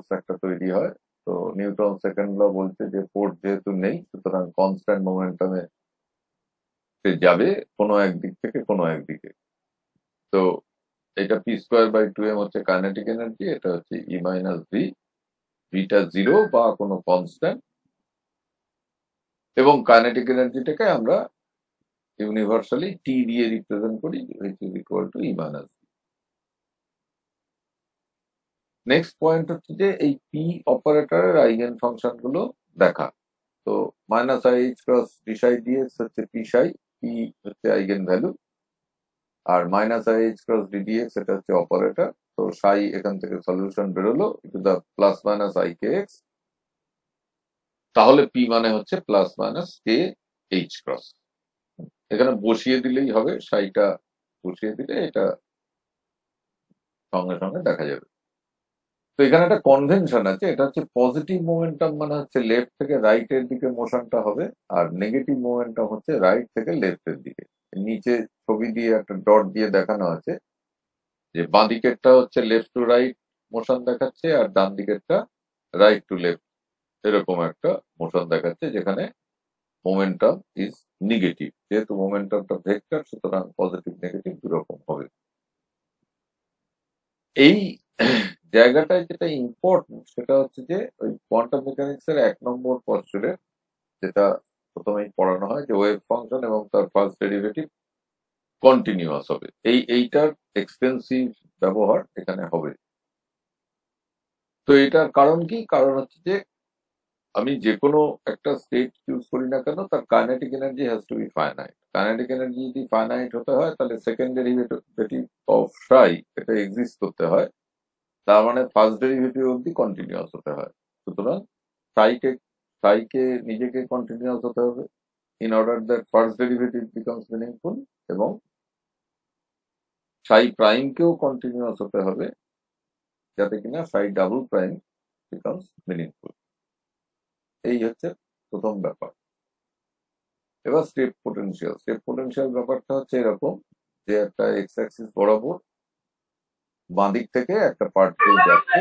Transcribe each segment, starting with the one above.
Force একটা তৈরি হয়। তো নিউটন সেকেন্ড ল বলছে যে ফোর্স যেহেতু নেই, সুতরাং কনস্ট্যান্ট মোমেন্টামে যাবে কোনো একদিক থেকে কোনো একদিকে। তো এটা p²/2m হচ্ছে কাইনেটিক এনার্জি, এটা হচ্ছে E-v, ভিটা জিরো বা কোনো কনস্ট্যান্ট, এবং কাইনেটিক এনার্জিটাকে আমরা ইউনিভার্সালি টি দিয়ে রিপ্রেজেন্ট করি, which is equal to E-v। Next point হচ্ছে যে এই পি অপারেটরের আইগেন ফাংশন গুলো দেখা। তো -i(h) dψ dx হচ্ছে পি সাই, পি হচ্ছে আইগেন ভ্যালু, আর -i(h) ddx এটা হচ্ছে অপারেটর। তো সাই এখান থেকে সলিউশন বেরোলো +-ikx, তাহলে পি মানে হচ্ছে +-k(h)। এখানে বসিয়ে দিলেই হবে, সাইটা বসিয়ে দিলে এটা সঙ্গে সঙ্গে দেখা যাবে। তো এখানে একটা কনভেনশন আছে, এটা হচ্ছে পজিটিভ মোমেন্টাম মানে হচ্ছে লেফট থেকে রাইট এর দিকে মোশনটা হবে, আর নেগেটিভ মোমেন্টাম হচ্ছে রাইট থেকে লেফট এর দিকে। নিচে ছবি দিয়ে একটা ডট দিয়ে দেখানো আছে যে বাঁ দিকেরটা হচ্ছে লেফট টু রাইট মোশন দেখাচ্ছে, আর ডান দিকেরটা রাইট টু লেফট এরকম একটা মোশন দেখাচ্ছে, যেখানে মোমেন্টাম ইজ নেগেটিভ। যেহেতু মোমেন্টামটা ভেক্টর, সুতরাং পজিটিভ নেগেটিভ দুরকম হবে। এই জায়গাটায় যেটা ইম্পর্টেন্ট সেটা হচ্ছে যে ওই কোয়ান্টাম মেকানিক্স এর 1 নম্বর পস্তুলে যেটা প্রথমেই পড়ানো হয় যে ওয়েভ ফাংশন এবং তার ফার্স্ট ডেরিভেটিভ কন্টিনিউয়াস হবে, এইটার এক্সটেন্সিভ ব্যবহার এখানে হবে। তো এটার কারণ কি? কারণ হচ্ছে যে আমি যে কোনো একটা স্টেট চুজ করি না কেন, তার kinetic energy has to be finite. Kinetic energy যদি ফাইনাইট হতে হয়, তাহলে সেকেন্ড ডেরিভেটিভ অফ সাই এটা এক্সিস্ট করতে হয়, তার মানে ফার্স্ট ডেরিভেটিভ অব্দি কন্টিনিউয়াস হতে হয়। সুতরাং সাইকে সাইকে নিজেকে কন্টিনিউয়াস হতে হবে in order that first derivative becomes meaningful, এবং সাই প্রাইমকেও কন্টিনিউয়াস হতে হবে যাতে কিনা সাই ডাবল প্রাইম বিকামস মিনিংফুল। এই হচ্ছে প্রথম ব্যাপার। এবার স্টেপ পোটেনশিয়াল ব্যাপারটা হচ্ছে এরকম যে একটা এক্স অ্যাক্সিস বরাবর বাঁ দিক থেকে একটা পার্টিকেল যাচ্ছে,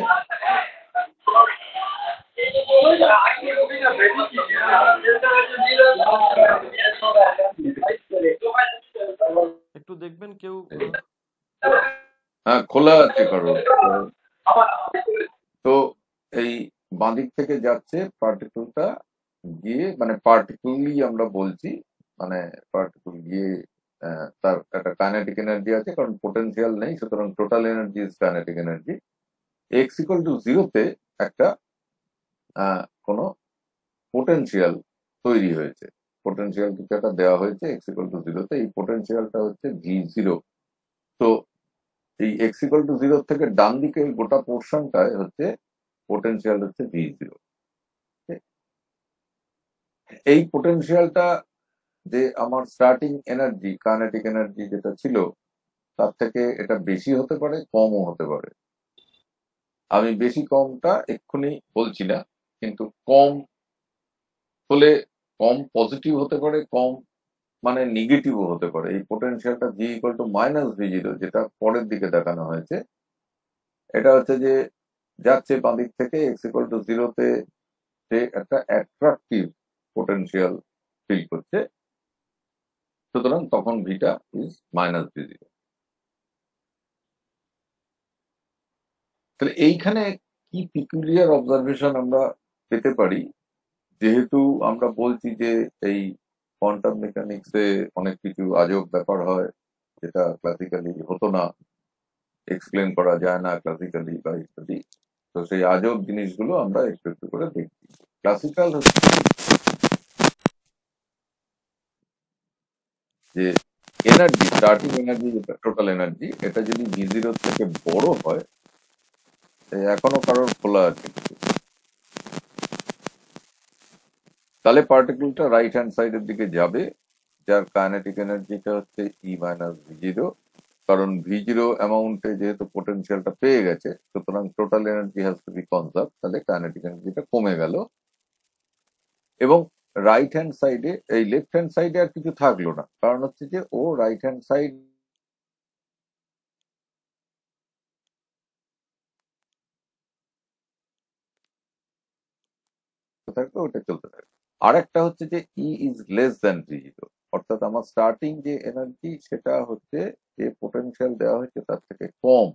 একটু দেখবেন কেউ হ্যাঁ খোলা আছে কারণ। তো এই বাঁ দিক থেকে যাচ্ছে পার্টিকেলটা গিয়ে, মানে পার্টিকুলই আমরা বলছি, মানে পার্টিকুল গিয়ে তার একটা কাইনেটিক এনার্জি আছে, কারণ পোটেনশিয়াল নেই, সুতরাং total energy is kinetic energy. x=0-তে একটা কোনো পোটেনশিয়াল তৈরি হয়েছে, পোটেনশিয়াল কিছু একটা দেওয়া হয়েছে x=0-তে, এই পোটেনশিয়ালটা হচ্ছে v0। তো এই x=0 থেকে ডান দিকে গোটা পোর্শনটায় হচ্ছে পোটেনশিয়াল হচ্ছে v0। এই পোটেনশিয়ালটা যে আমার স্টার্টিং এনার্জি কাইনেটিক এনার্জি যেটা ছিল তার থেকে এটা বেশি হতে পারে, কমও হতে পারে। আমি বেশি কমটা এক্ষুনি বলছি না, কিন্তু কম হলে কম পজিটিভ হতে পারে, কম মানে নেগেটিভও হতে পারে। এই পোটেনশিয়ালটা v=-v0 যেটা পরের দিকে দেখানো হয়েছে, এটা হচ্ছে যে যাচ্ছে বাঁ দিক থেকে x=0-তে সে একটা অ্যাট্রাকটিভ পোটেনশিয়াল ফিল করছে, সুতরাং তখন ভিটা ইজ -v0। তাহলে এইখানে কি পিকুলিয়ার অবজারভেশন আমরা পেতে পারি? যেহেতু আমরা বলছি যে এই কোয়ান্টাম মেকানিক্সে অনেক কিছু আজব ব্যাপার হয় যেটা ক্লাসিক্যালি হতো না, এক্সপ্লেন করা যায় না ক্লাসিক্যালি বা ইত্যাদি, তো সেই আজব জিনিসগুলো আমরা একটু একটু করে দেখছি। ক্লাসিক্যাল হচ্ছে যে এনার্জি, স্টার্টিং এনার্জি যেটা টোটাল এনার্জি, এটা যদি v0 থেকে বড় হয়, এখনো কারোর খোলা আছে, তাহলে পার্টিকেলটা রাইট হ্যান্ড সাইডের দিকে যাবে, যার কাইনেটিক এনার্জিটা হচ্ছে E-v0। কারণ v0 অ্যামাউন্টে যেহেতু পোটেনশিয়ালটা পেয়ে গেছে, সুতরাং total energy has to be conserve, তাহলে কাইনেটিক এনার্জিটা কমে গেল, এবং রাইট হ্যান্ড সাইডে এই লেফট হ্যান্ড সাইডে আর কিছু থাকলো না, কারণ হচ্ছে যে ও রাইট হ্যান্ড সাইড থাকবে, ওটা চলতে থাকবে। আর একটা হচ্ছে যে ই ইজ লেস দ্যান V0, অর্থাৎ আমার স্টার্টিং যে এনার্জি সেটা হচ্ছে যে পোটেনশিয়াল দেওয়া হয়েছে তার থেকে কম,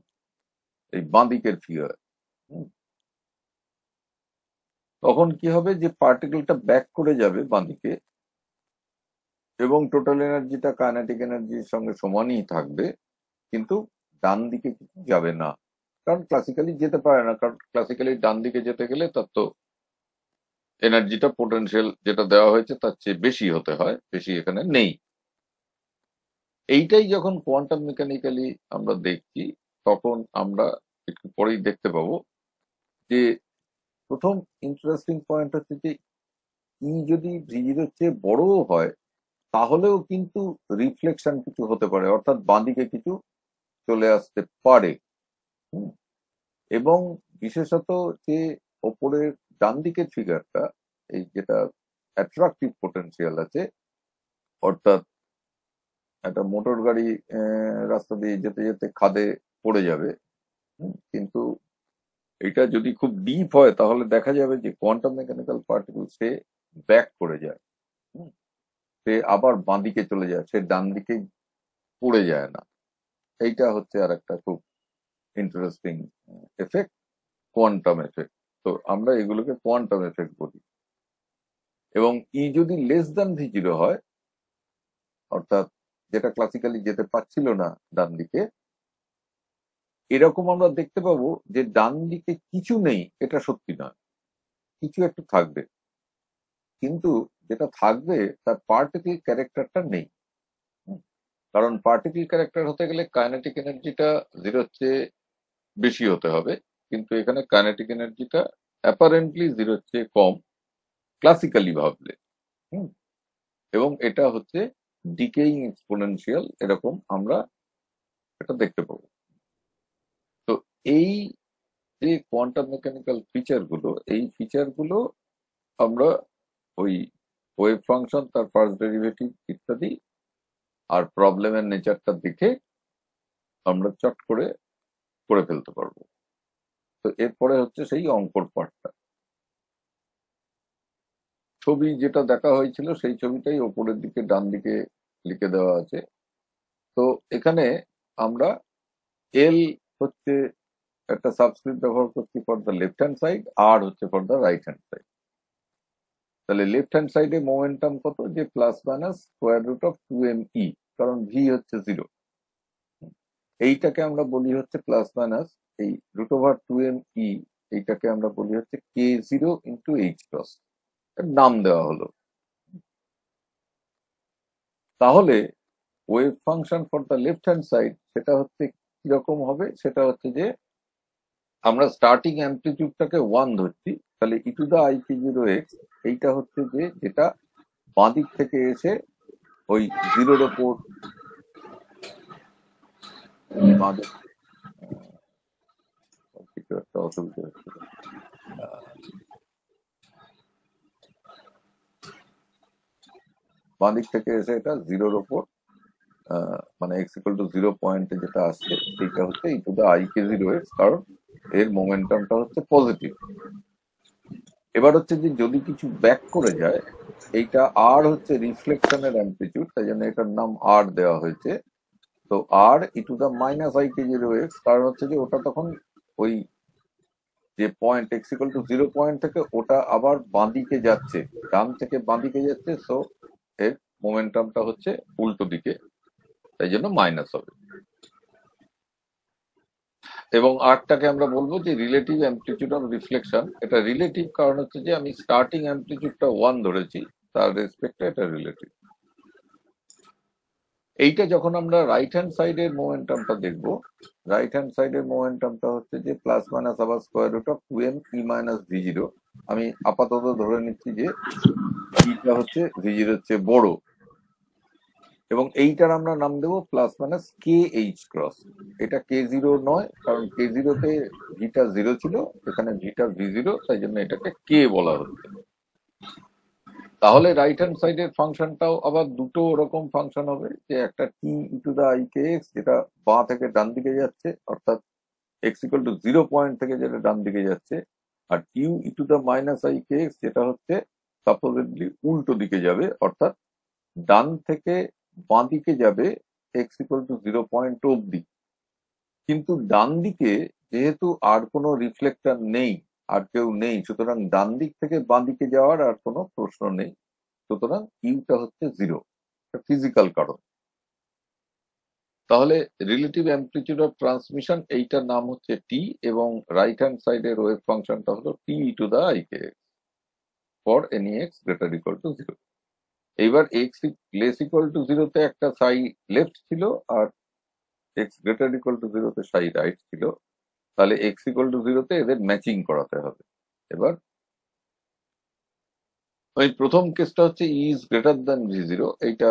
এই বাঁ দিকের ফিগার। তখন কি হবে, যে পার্টিকেলটা ব্যাক করে যাবে বাঁ দিকে এবং টোটাল এনার্জিটা কাইনেটিক এনার্জির সঙ্গে সমানই থাকবে, কিন্তু ডান দিকে কিছু যাবে না। কারণ ক্লাসিক্যালি যেতে পারে না, কারণ ক্লাসিক্যালি ডান দিকে যেতে গেলে তার তো এনার্জিটা পোটেনশিয়াল যেটা দেওয়া হয়েছে তার চেয়ে বেশি হতে হয়, বেশি এখানে নেই। এইটাই যখন কোয়ান্টাম মেকানিক্যালি আমরা দেখছি, তখন আমরা একটু পরেই দেখতে পাবো যে প্রথম ইন্টারেস্টিং পয়েন্ট হচ্ছে যে ই যদি V0 চেয়ে বড়ও হয় তাহলেও কিন্তু রিফ্লেকশন কিছু হতে পারে, অর্থাৎ বাঁদিকে কিছু চলে আসতে পারে। হুম, এবং বিশেষত যে ওপরের ডান দিকের ফিগারটা, এই যেটা অ্যাট্রাকটিভ পোটেনশিয়াল আছে, অর্থাৎ একটা মোটর গাড়ি রাস্তা দিয়ে যেতে যেতে খাদে পড়ে যাবে, কিন্তু এটা যদি খুব ডিপ হয় তাহলে দেখা যাবে যে কোয়ান্টাম মেকানিক্যাল পার্টিকেল সে ব্যাক করে যায়। হুম, সে আবার বাঁদিকে চলে যায়, সে ডান দিকে পড়ে যায় না। এইটা হচ্ছে আর একটা খুব ইন্টারেস্টিং এফেক্ট, কোয়ান্টাম এফেক্ট। তো আমরা এগুলোকে কোয়ান্টাম এফেক্ট বলি। এবং ই যদি লেস দ্যান V0 হয়, অর্থাৎ যেটা ক্লাসিক্যালি যেতে পারছিল না ডান দিকে, এরকম আমরা দেখতে পাবো যে ডান দিকে কিছু নেই, এটা সত্যি নয়, কিছু একটু থাকবে, কিন্তু যেটা থাকবে তার পার্টিকেল ক্যারেক্টারটা নেই। হুম, কারণ পার্টিকেল ক্যারেক্টার হতে গেলে কাইনেটিক এনার্জিটা 0-র চেয়ে বেশি হতে হবে, কিন্তু এখানে কাইনেটিক এনার্জিটা অ্যাপারেন্টলি 0-র চেয়ে কম ক্লাসিক্যালি ভাবলে। হুম, এবং এটা হচ্ছে ডিকেইং এক্সপোনেনশিয়াল, এরকম আমরা এটা দেখতে পাবো। তো এই যে কোয়ান্টাম মেকানিক্যাল ফিচার গুলো, এই ফিচার গুলো আমরা ওই ওয়েভ ফাংশন, তার ফার্স্ট ডেরিভেটিভ ইত্যাদি আর প্রবলেমের নেচারটা দেখে আমরা চট করে করে ফেলতে পারবো। তো এরপরে হচ্ছে সেই অঙ্কর পার্টটা। ছবি যেটা দেখা হয়েছিল সেই ছবিটাই ওপরের দিকে ডান দিকে লিখে দেওয়া আছে। তো এখানে আমরা এল হচ্ছে একটা সাবস্ক্রিপ্ট ব্যবহার করছি for the left hand side, আর হচ্ছে for the right hand side. তাহলে লেফট হ্যান্ড সাইডে মোমেন্টাম কত, যে plus minus square root of 2m e, কারণ ভি হচ্ছে 0। এইটাকে আমরা বলি হচ্ছে প্লাস মাইনাস এই √2m e, এইটাকে আমরা বলি হচ্ছে k0 ইন্টু h ক্রস, নাম দেওয়া হলো। তাহলে wave function for the left hand side সেটা হচ্ছে কিরকম হবে, সেটা হচ্ছে যে আমরা স্টার্টিং অ্যাম্পলিটিউডটাকে 1 ধরছি, তাহলে e⁻k0x এইটা হচ্ছে যে যেটা বাঁ দিক থেকে এসে ওই 0-র ওপর, বাঁ দিক কিছু একটা অসুবিধা হচ্ছিল, বাঁ দিক থেকে এসে এটা 0-র ওপর, মানে x=0 পয়েন্টে যেটা আসছে সেইটা হচ্ছে e⁻k0x, কারণ এর মোমেন্টামটা হচ্ছে পজিটিভ। এবার হচ্ছে যে যদি কিছু ব্যাক করে যায়, এইটা আর হচ্ছে রিফ্লেকশনের অ্যাম্পলিটিউড, তাই জন্য এটার নাম আর দেওয়া হয়েছে। তো আর e⁻k0x, কারণ হচ্ছে যে ওটা তখন ওই যে পয়েন্ট x=0 পয়েন্ট থেকে ওটা আবার বাঁদিকে যাচ্ছে, ডান থেকে বাঁদিকে যাচ্ছে, সো এর মোমেন্টামটা হচ্ছে উল্টো দিকে, তাই জন্য মাইনাস হবে। এবং আরটাকে আমরা বলবো যে রিলেটিভ অ্যাম্পলিটিউড অফ রিফ্লেকশন। এটা রিলেটিভ কারণ হচ্ছে যে আমি স্টার্টিং অ্যাম্পলিটিউডটা 1 ধরেছি, তার রেসপেক্টে এটা রিলেটিভ। এইটা যখন আমরা রাইট হ্যান্ড সাইডের মোমেন্টামটা দেখবো, রাইট হ্যান্ড সাইডের মোমেন্টামটা হচ্ছে যে প্লাস মাইনাস আবার square root of 2m e - v0। আমি আপাতত ধরে নিচ্ছি যে ইটা হচ্ছে v0-র চেয়ে বড়, এবং এইটার আমরা নাম দেবো প্লাস মাইনাস kh ক্রস। এটা k0 নয়, কারণ k0-তে ভিটা 0 ছিল, এখানে ভিটা v0, তাই জন্য এটাকে k বলা হচ্ছে। তাহলে রাইট হ্যান্ড সাইডের ফাংশনটাও আবার দুটো ওরকম ফাংশন হবে, যে একটা t e⁻ikx যেটা বাঁ থেকে ডান দিকে যাচ্ছে, অর্থাৎ x=0 পয়েন্ট থেকে যেটা ডান দিকে যাচ্ছে, are U E to the minus i k x যেটা হচ্ছে সাপোজেডলি উল্টো দিকে যাবে, অর্থাৎ ডান থেকে বাঁ দিকে যাবে এক্স ইকুয়াল টু 0 পয়েন্ট অব্দি। কিন্তু ডান দিকে যেহেতু আর কোনো রিফ্লেক্টর নেই, আর কেউ নেই, সুতরাং ডান দিক থেকে বাঁ দিকে যাওয়ার আর কোনো প্রশ্ন নেই। সুতরাং ইউটা হচ্ছে 0, ফিজিক্যাল কারণ। তাহলে রিলেটিভ অ্যামপ্লিটিউড অফ ট্রান্সমিশন এইটার নাম হচ্ছে টি, এবং রাইট হ্যান্ড সাইডের ওয়েভ ফাংশনটা হলো T e to the i k x for any x greater equal to 0। এইবার এক্স লেস ইকুয়াল টু 0-তে একটা সাই লেফট ছিল, আর এক্স গ্রেটার ইকুয়াল টু 0-তে সাই রাইট ছিল। তাহলে এক্স ইকুয়াল টু 0-তে এদের ম্যাচিং করাতে হবে। এবার ওই প্রথম কেসটা হচ্ছে ইজ গ্রেটার দ্যান ভি0, এইটা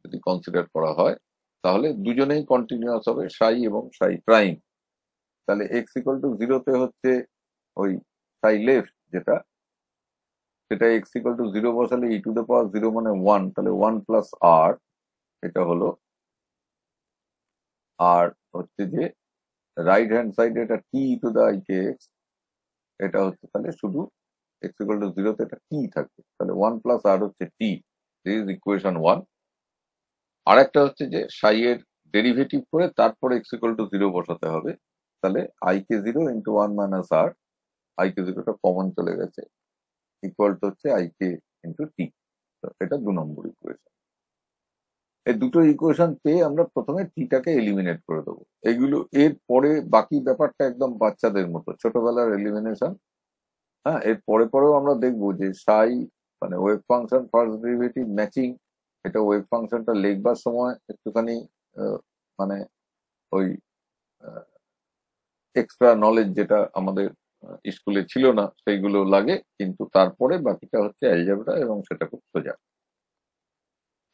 যদি কনসিডার করা হয় তাহলে দুজনেই কন্টিনিউয়াস হবে, সাই এবং সাই প্রাইম। তাহলে এক্স ইকুয়াল টু 0-তে হচ্ছে ওই সাই লেফট যেটা, সেটা এক্স ইকুয়াল টু 0 বসালে ই টু দ্য পাওয়ার 0 মানে 1, তাহলে 1 প্লাস আর, এটা হলো। আর হচ্ছে যে রাইট হ্যান্ড সাইডে এটা T to the i k x, এটা হচ্ছে তাহলে শুধু এক্স ইকুয়াল টু 0-তে এটা টি থাকবে, তাহলে 1 প্লাস আর হচ্ছে টি। This is equation 1। আর একটা হচ্ছে যে সাই এর ডেরিভেটিভ করে তারপর এক্স ইকুয়াল টু 0 বসাতে হবে, তাহলে i k 0 into 1 minus R, i k 0টা কমন চলে গেছে, ইকুয়াল টু হচ্ছে আই কে ইন্টু টি। এটা 2 নম্বর ইকুয়েশন। এই দুটো ইকুয়েশন পেয়ে আমরা প্রথমে টিটাকে এলিমিনেট করে দেবো। এগুলো এর পরে বাকি ব্যাপারটা একদম বাচ্চাদের মতো, ছোটবেলার এলিমিনেশন। হ্যাঁ, এর পরে পরেও আমরা দেখবো যে সাই মানে wave function first derivative matching, এটা ওয়েভ ফাংশনটা লিখবার সময় একটুখানি মানে ওই এক্সট্রা নলেজ যেটা আমাদের স্কুলে ছিল না সেইগুলো লাগে, কিন্তু তারপরে বাকিটা হচ্ছে অ্যালজেব্রা, এবং সেটা খুব সোজা।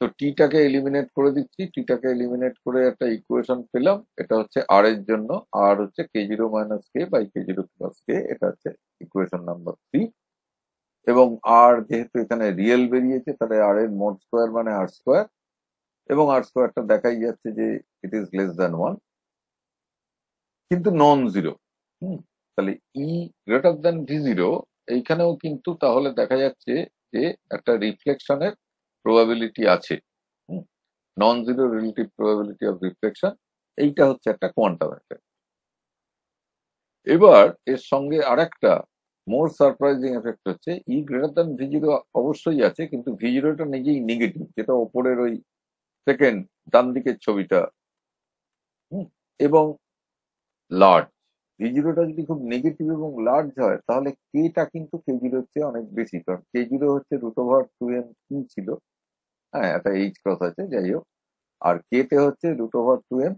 তো টিটাকে এলিমিনেট করে দিচ্ছি, টিটাকে এলিমিনেট করে একটা ইকুয়েশন পেলাম, এটা হচ্ছে আর এর জন্য, আর হচ্ছে কে0 মাইনাস কে বাই কে0 প্লাস কে, এটা হচ্ছে ইকুয়েশন নাম্বার 3। এবং আর যেহেতু এখানে রিয়েল বেরিয়েছে, তাহলে আর এর মোড স্কোয়ার মানে আর স্কোয়ার, এবং আর স্কোয়ারটা দেখাই যাচ্ছে যে ইট ইজ লেস দ্যান 1, কিন্তু নন জিরো। তাহলে ই গ্রেটার দ্যান ভি0 এইখানেও কিন্তু তাহলে দেখা যাচ্ছে যে একটা রিফ্লেকশনের প্রবাবিলিটি আছে, non zero relative probability of reflection, এইটা হচ্ছে একটা কোয়ান্টাম এফেক্ট। এবার এর সঙ্গে আরেকটা মোর সারপ্রাইজিং এফেক্ট হচ্ছে ই গ্রেটার দ্যান ভি0 অবশ্যই আছে, কিন্তু ভি0টা নিজেই নেগেটিভ, যেটা ওপরের ওই সেকেন্ড ডান দিকের ছবিটা, এবং লার্জ। ভি0টা যদি খুব নেগেটিভ এবং লার্জ হয় তাহলে কেটা কিন্তু কে0 চেয়ে অনেক বেশি, কারণ কে0 হচ্ছে √2m কি ছিল, হ্যাঁ একটা এইচ ক্রস আছে, যাই হোক। আর কে তে হচ্ছে √2m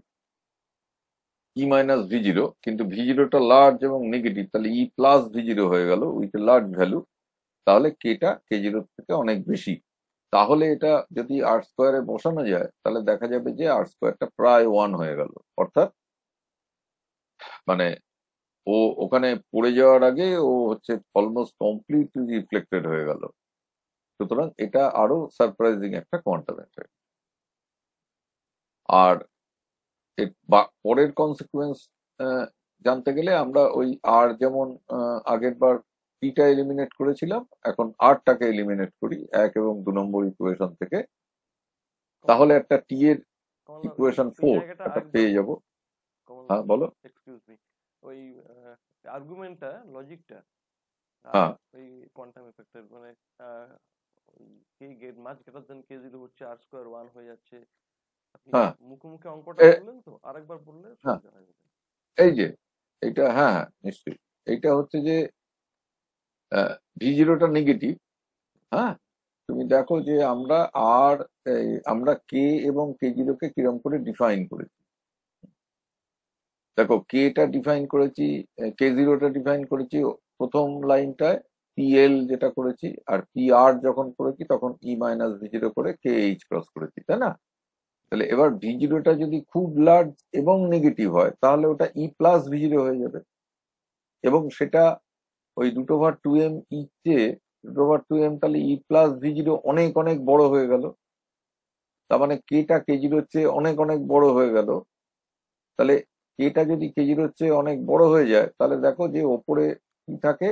ই মাইনাস ভি0, কিন্তু ভি0টা লার্জ এবং নেগেটিভ, তাহলে ই প্লাস ভি0 হয়ে গেল উইথ লার্জ ভ্যালু, তাহলে কেটা কে0 থেকে অনেক বেশি। তাহলে এটা যদি আর স্কোয়ারে বসানো যায় তাহলে দেখা যাবে যে আর স্কোয়ারটা প্রায় 1 হয়ে গেল, অর্থাৎ মানে ও ওখানে পড়ে যাওয়ার আগে ও হচ্ছে অলমোস্ট কমপ্লিটলি রিফ্লেক্টেড হয়ে গেল। সুতরাং এটা আরো সারপ্রাইজিং একটা কোয়ান্টাম এফেক্ট। আর এর পরের কনসিকুয়েন্স জানতে গেলে আমরা ওই আর যেমন আগের বার টিটা এলিমিনেট করেছিলাম, এখন আরটাকে এলিমিনেট করি 1 এবং 2 নম্বর ইকুয়েশন থেকে, তাহলে একটা টি এর কমলা ইকুয়েশন ওই 4 জায়গাটা একটা আরেকবার পেয়ে বল, যাব। কমলা হ্যাঁ বলো। এক্সকিউজ মি, ওই আর্গুমেন্টটা লজিকটা আর হ্যাঁ ওই কোয়ান্টাম এফেক্টের মানে ওই কে গেট মাছ গ্রেটার দেন কে0 হচ্ছে আর স্কোয়ার 1 হয়ে যাচ্ছে, আপনি হ্যাঁ মুখে মুখে অঙ্কটা বললেন তো, আরেকবার বললে হ্যাঁ, সুবিধা হয় বোধহয়। এই যে এইটা, হ্যাঁ হ্যাঁ নিশ্চয়ই, এইটা হচ্ছে যে ভি0টা নেগেটিভ। হ্যাঁ, তুমি দেখো যে আমরা আর আমরা কে এবং কে0 কে কিরম করে ডিফাইন করেছি। দেখো কেটা ডিফাইন করেছি, কে0টা ডিফাইন করেছি প্রথম লাইনটায় পিএল যেটা করেছি, আর পি আর যখন করেছি তখন ই মাইনাস ভি0 করে কে এইচ ক্রস করেছি, তাই না? তাহলে এবার ভি0টা যদি খুব লার্জ এবং নেগেটিভ হয় তাহলে ওটা ই প্লাস ভি0 হয়ে যাবে, এবং সেটা ওই √2m ই চেয়ে √2m, তাহলে ই প্লাস ভি0 অনেক অনেক বড় হয়ে গেল, তার মানে কেটা কে0 চেয়ে অনেক অনেক বড় হয়ে গেল। তাহলে কেটা যদি কে0 চেয়ে অনেক বড় হয়ে যায় তাহলে দেখো যে ওপরে কি থাকে,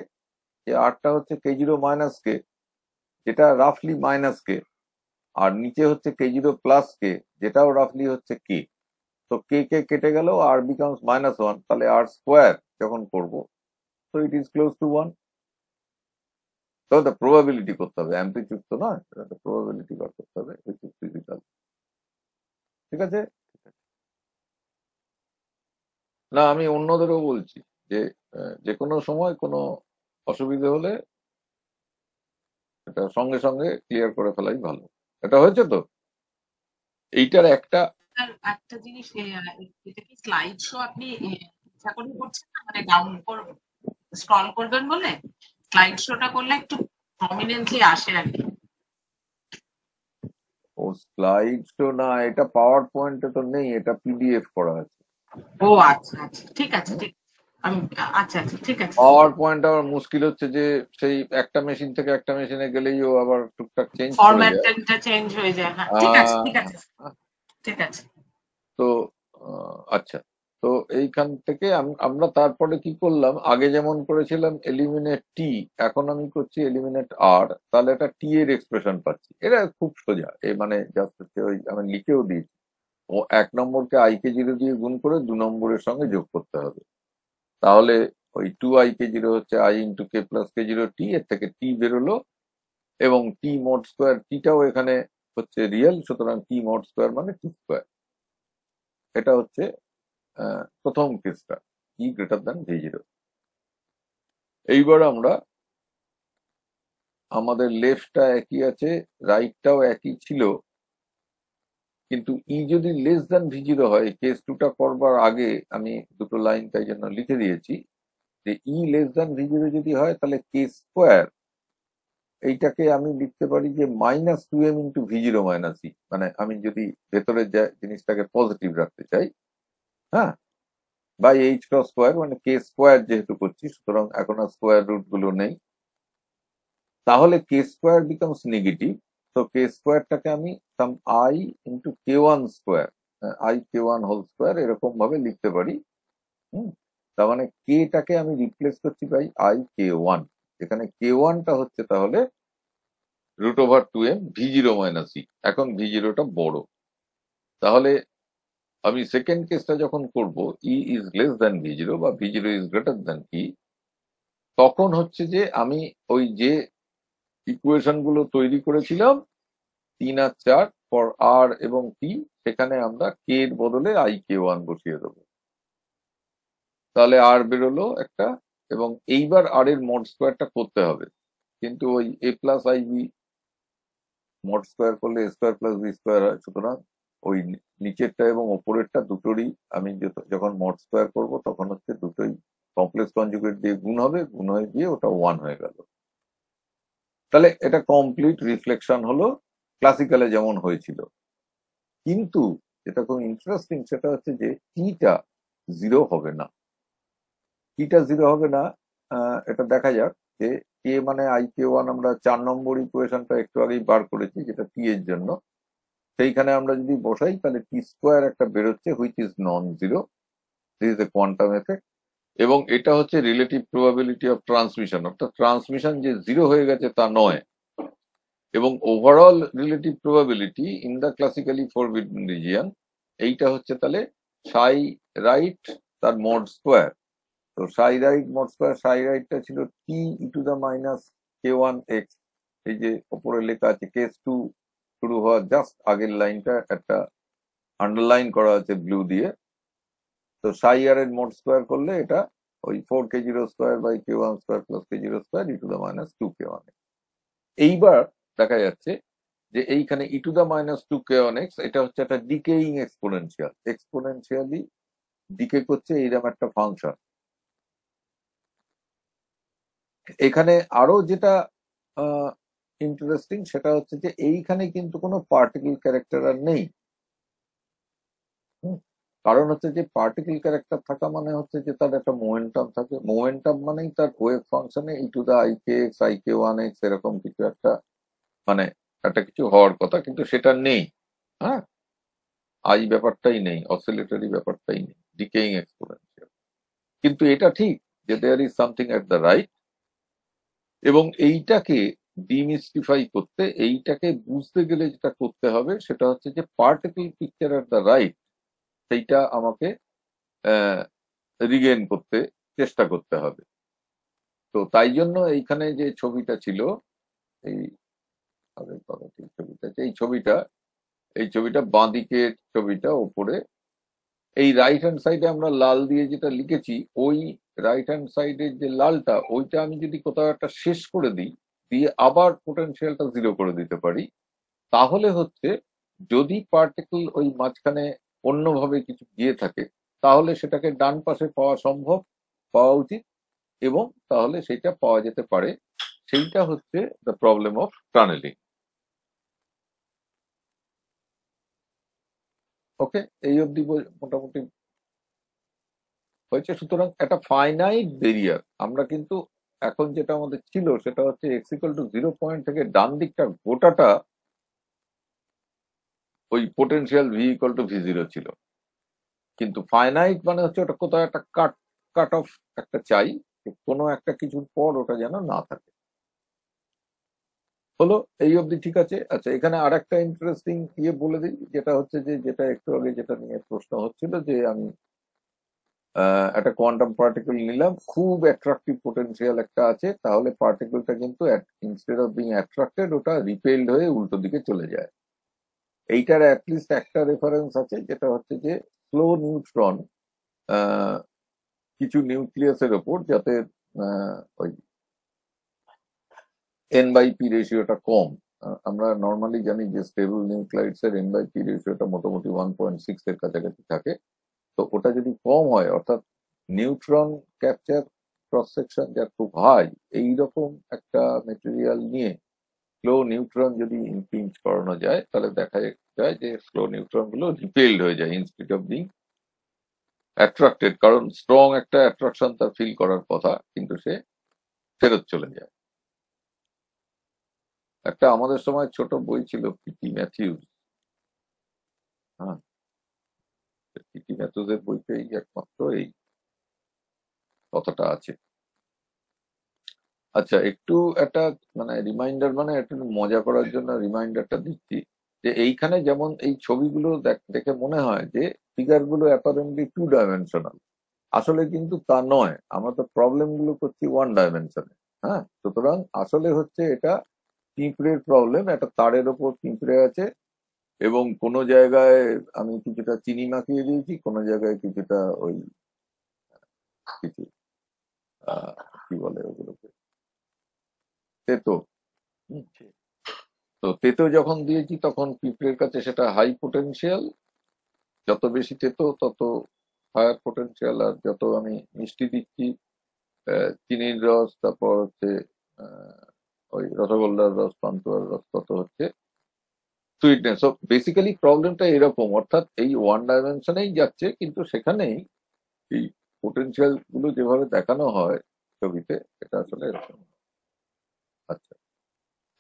যে আরটা হচ্ছে কে জিরো মাইনাস কে, যেটা রাফলি মাইনাস কে, আর নিচে হচ্ছে কে জিরো প্লাস কে, যেটাও রাফলি হচ্ছে কে। তো কে কে কেটে গেল, আর বিকামস -1, তাহলে আর স্কোয়ার যখন করব, তো ইট ইজ ক্লোজ টু 1। তো প্রবাবিলিটি করতে হবে, অ্যাম্পলিটিউড তো না, প্রবাবিলিটি বার করতে হবে, ফিজিক্যাল। ঠিক আছে। ঠিক আছে। না, আমি অন্যদেরও বলছি যে যে কোনো সময় কোনো অসুবিধা হলে এটা সঙ্গে সঙ্গে ক্লিয়ার করে ফেলাই ভালো। এটা হয়েছে তো, এইটার একটা। আর একটা জিনিস এটা কি স্লাইড শো আপনি ইচ্ছা করে করছেন না, মানে ডাউন স্ক্রল করবেন বলে? স্লাইড শোটা করলে একটু প্রমিনেন্টলি আসে আর কি। ও স্লাইড শো না, এটা পাওয়ার পয়েন্টে তো নেই, এটা পিডিএফ করা আছে। ও আচ্ছা আচ্ছা, ঠিক আছে, ঠিক আমি আচ্ছা আচ্ছা ঠিক আছে। পাওয়ার পয়েন্ট আবার মুশকিল হচ্ছে যে সেই একটা মেশিন থেকে একটা মেশিনে গেলেই ও আবার টুকটাক চেঞ্জ করে যায়। ফরম্যাটটা চেঞ্জ হয়ে যায়, হ্যাঁ ঠিক আছে ঠিক আছে ঠিক আছে। তো আচ্ছা, তো এইখান থেকে আমরা তারপরে কি করলাম, আগে যেমন করেছিলাম এলিমিনেট টি, এখন আমি করছি এলিমিনেট আর, তাহলে একটা টি এর এক্সপ্রেশন পাচ্ছি। এটা খুব সোজা, এই মানে জাস্ট হচ্ছে ওই আমি লিখেও দিয়েছি, ও 1 নম্বরকে আই কে জিরো দিয়ে গুণ করে 2 নম্বরের সঙ্গে যোগ করতে হবে। তাহলে ওই 2 i কে জিরো হচ্ছে I into k plus K zero টি, এর থেকে টি বেরোলো, এবং টি মড স্কোয়ার, টিটাও এখানে হচ্ছে রিয়েল, সুতরাং টি মড স্কোয়ার মানে টি স্কোয়ার। এটা হচ্ছে প্রথম কেসটা, ই গ্রেটার দ্যান ভি জিরো। এইবার আমরা আমাদের লেফটটা একই আছে, রাইটটাও একই ছিল, কিন্তু ই যদি লেস দ্যান ভি জিরো হয়, কেস টুটা করবার আগে আমি দুটো লাইন তাই জন্য লিখে দিয়েছি যে ই লেস দ্যান ভি জিরো যদি হয়, তাহলে কে স্কোয়ার এইটাকে আমি লিখতে পারি যে -2m into V zero minus E, মানে আমি যদি ভেতরে জিনিসটাকে পজিটিভ রাখতে চাই, হ্যাঁ, বাই এইচ ক্রস স্কোয়ার, মানে কে স্কোয়ার যেহেতু করছি, সুতরাং এখন আর স্কোয়ার রুট গুলো নেই, তাহলে কে স্কোয়ার বিকামস নেগেটিভ। তো কে স্কোয়ারটাকে আমি some i into k one square, i k one whole square এরকম ভাবে লিখতে পারি। হুম, তার মানে কে টাকে আমি রিপ্লেস করছি বাই আই কে ওয়ান, এখানে কে ওয়ানটা হচ্ছে তাহলে √2m ভি জিরো মাইনাস ই। এখন ভি জিরোটা বড়, তাহলে আমি সেকেন্ড কেসটা যখন করব, E is less than V zero বা V zero is greater than E, তখন হচ্ছে যে আমি ওই যে ইকুয়েশন গুলো তৈরি করেছিলাম 3 আর 4 ফর আর এবং টি, সেখানে আমরা কে এর বদলে আই কে ওয়ান বসিয়ে দেবো, তাহলে আর বেরোলো একটা। এবং এইবার আর এর মড স্কোয়ারটা করতে হবে, কিন্তু ওই A plus i B mod square করলে A square plus B square হয়, সুতরাং ওই নিচেরটা এবং ওপরেরটা দুটোরই আমি যখন মড স্কোয়ার করবো, তখন হচ্ছে দুটোই কমপ্লেক্স কনজুগেট দিয়ে গুণ হবে, গুণ হয়ে গিয়ে ওটা 1 হয়ে গেল। তাহলে এটা কমপ্লিট রিফ্লেকশন হলো ক্লাসিক্যালে যেমন হয়েছিল। কিন্তু যেটা খুব ইন্টারেস্টিং সেটা হচ্ছে যে টিটা জিরো হবে না। টিটা জিরো হবে না, এটা দেখা যাক যে কে মানে আই কে ওয়ান, আমরা 4 নম্বর ইকুয়েশনটা একটু আগেই বার করেছি যেটা টি এর জন্য, সেইখানে আমরা যদি বসাই তাহলে টি স্কোয়ার একটা বেরোচ্ছে which is non zero, this is a quantum effect. এবং এটা হচ্ছে রিলেটিভ প্রবাবিলিটি অফ ট্রান্সমিশন, অর্থাৎ ট্রান্সমিশন যে জিরো হয়ে গেছে তা নয়। এবং overall relative probability in the classically forbidden region, এইটা হচ্ছে তাহলে সাই রাইট তার মড স্কোয়ার। তো সাই রাইট মড স্কোয়ার, সাই রাইটটা ছিল T e to the minus k one x, এই যে ওপরে লেখা আছে কেস টু শুরু হওয়ার জাস্ট আগের লাইনটা একটা আন্ডারলাইন করা আছে ব্লু দিয়ে। তো সাই আর এর মোড স্কোয়ার করলে এটা ওই 4 k0 square by k one square plus কে0 square e to the minus 2 k1। এইবার দেখা যাচ্ছে যে এইখানে ই টু দা মাইনাস 2 k1x এটা হচ্ছে একটা ডিকেইং এক্সপোনেনশিয়াল, এক্সপোনেনশিয়ালি ডিকে করছে এইরকম একটা ফাংশন। এখানে আরো যেটা ইন্টারেস্টিং সেটা হচ্ছে যে এইখানে কিন্তু কোনো পার্টিকেল ক্যারেক্টার আর নেই। কারণ হচ্ছে যে পার্টিকেল ক্যারেক্টার থাকা মানে হচ্ছে যে তার একটা মোমেন্টাম থাকে, মোমেন্টাম মানেই তার ওয়েভ ফাংশনে e to the i k x i k one x এরকম কিছু একটা, মানে একটা কিছু হওয়ার কথা, কিন্তু সেটা নেই। হ্যাঁ, আই ব্যাপারটাই নেই, অসিলেটরি ব্যাপারটাই নেই, ডিকেইং এক্সপোনেনশিয়াল। কিন্তু এটা ঠিক যে there is something at the right, এবং এইটাকে ডিমিস্টিফাই করতে, এইটাকে বুঝতে গেলে যেটা করতে হবে সেটা হচ্ছে যে particle picture at the right, সেইটা আমাকে রিগেন করতে চেষ্টা করতে হবে। তো তাই জন্য এইখানে যে ছবিটা ছিল, এই আগের কথাটি ছবিটা আছে, এই ছবিটা বাঁদিকের ছবিটা ওপরে, এই রাইট হ্যান্ড সাইডে আমরা লাল দিয়ে যেটা লিখেছি, ওই রাইট হ্যান্ড সাইডের যে লালটা, ওইটা আমি যদি কোথাও একটা শেষ করে দিই, দিয়ে আবার পোটেনশিয়ালটা জিরো করে দিতে পারি, তাহলে হচ্ছে যদি পার্টিকেল ওই মাঝখানে অন্যভাবে কিছু গিয়ে থাকে, তাহলে সেটাকে ডান পাশে পাওয়া উচিত, এবং তাহলে সেটা পাওয়া যেতে পারে। সেইটা হচ্ছে দ্য প্রবলেম অফ টানেলিং। ওকে, এই অবধি মোটামুটি হয়েছে। সুতরাং একটা ফাইনাইট বেরিয়ার, আমরা কিন্তু এখন যেটা আমাদের ছিল সেটা হচ্ছে এক্স ইকুয়াল টু 0 পয়েন্ট থেকে ডান দিকটা গোটাটা ওই potential V equal to V0 ছিল, কিন্তু ফাইনাইট মানে হচ্ছে ওটা কোথাও একটা কাট অফ একটা চাই, কোনো একটা কিছুর পর ওটা যেন না থাকে। হলো, এই অবধি ঠিক আছে। আচ্ছা, এখানে আর একটা ইন্টারেস্টিং বলে দিই, যেটা হচ্ছে যে যেটা একটু আগে যেটা নিয়ে প্রশ্ন হচ্ছিল, যে আমি একটা কোয়ান্টাম পার্টিকেল নিলাম, খুব অ্যাট্রাকটিভ পোটেনশিয়াল একটা আছে, তাহলে পার্টিকেলটা কিন্তু ইনস্টেড অফ বিং অ্যাট্রাক্টেড, ওটা রিপেলড হয়ে উল্টো দিকে চলে যায়। এইটার অ্যাটলিস্ট একটা রেফারেন্স আছে, যেটা হচ্ছে যে স্লো নিউট্রন কিছু নিউক্লিয়াসের ওপর, যাতে ওই N/P রেশিওটা কম। আমরা নর্মালি জানি যে স্টেবল নিউক্লাইডস এর N/P রেশিওটা মোটামুটি 1.6 এর কাছাকাছি থাকে। তো ওটা যদি কম হয়, অর্থাৎ নিউট্রন ক্যাপচার ক্রস সেকশন যার খুব হাই, এইরকম একটা মেটেরিয়াল নিয়ে স্লো নিউট্রন যদি ইম্পিঞ্চ করানো যায়, তাহলে দেখা যায় যে স্লো নিউট্রন গুলো রিপেলড হয়ে যায় ইনস্টেড অফ বিং অ্যাট্রাক্টেড, কারণ স্ট্রং একটা অ্যাট্রাকশন তার ফিল করার কথা, কিন্তু সে ফেরত চলে যায়। একটা আমাদের সময় ছোট বই ছিল পিটি ম্যাথিউস, হ্যাঁ, পিটি ম্যাথিউসের বইতে এই একমাত্র এই কথাটা আছে। আচ্ছা, একটু একটা মানে রিমাইন্ডার, মানে একটু মজা করার জন্য রিমাইন্ডারটা দিচ্ছি, যে এইখানে যেমন এই ছবিগুলো দেখে মনে হয় যে ফিগার গুলো অ্যাপারেন্টলি 2 ডাইমেনশনাল, আসলে কিন্তু তা নয়। আমরা তো প্রবলেম গুলো করছি 1 ডাইমেনশনে। হ্যাঁ, সুতরাং আসলে হচ্ছে এটা পিঁপড়ের প্রবলেম, একটা তারের ওপর পিঁপড়ে আছে, এবং কোনো জায়গায় আমি কিছুটা চিনি মাখিয়ে দিয়েছি, কোনো জায়গায় কিছুটা ওই কিছু কি বলে ওগুলোকে, তেতো। হুম, ঠিক। তো তেতো যখন দিয়েছি, তখন পিঁপড়ের কাছে সেটা হাই পোটেনশিয়াল, যত বেশি তেতো তত হায়ার পোটেনশিয়াল, আর যত আমি মিষ্টি দিচ্ছি, চিনির রস, তারপর হচ্ছে ওই রসগোল্লার রস, পান্তুয়ার রস, তত হচ্ছে সুইটনেস। সো বেসিক্যালি প্রবলেমটা এরকম, অর্থাৎ এই 1 ডাইমেনশনেই যাচ্ছে, কিন্তু সেখানেই এই পোটেনশিয়াল গুলো যেভাবে দেখানো হয় ছবিতে, এটা আসলে এরকম। আচ্ছা,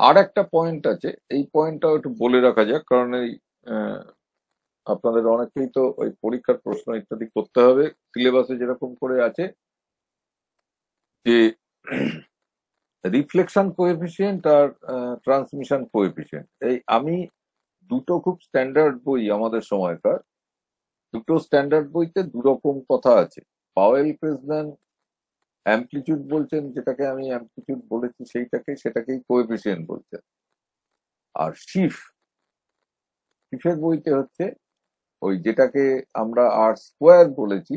আর একটা পয়েন্ট আছে, এই পয়েন্টটাও একটু বলে রাখা যাক, কারণ এই আহ, আপনাদের অনেকেই তো ওই পরীক্ষার প্রশ্ন ইত্যাদি করতে হবে, সিলেবাসে যেরকম করে আছে, যে রিফ্লেকশন কোএফিসিয়েন্ট আর ট্রান্সমিশন কোএফিসিয়েন্ট। এই আমি দুটো খুব স্ট্যান্ডার্ড বই আমাদের সময়কার, দুটো স্ট্যান্ডার্ড বইতে দুরকম কথা আছে। পাওয়েল ক্রেসম্যান অ্যামপ্লিটিউড বলছেন, যেটাকে আমি অ্যামপ্লিটিউড বলেছি সেটাকেই কোএফিসিয়েন্ট বলছেন। আর শিফের বইতে হচ্ছে ওই যেটাকে আমরা আর স্কোয়ার বলেছি,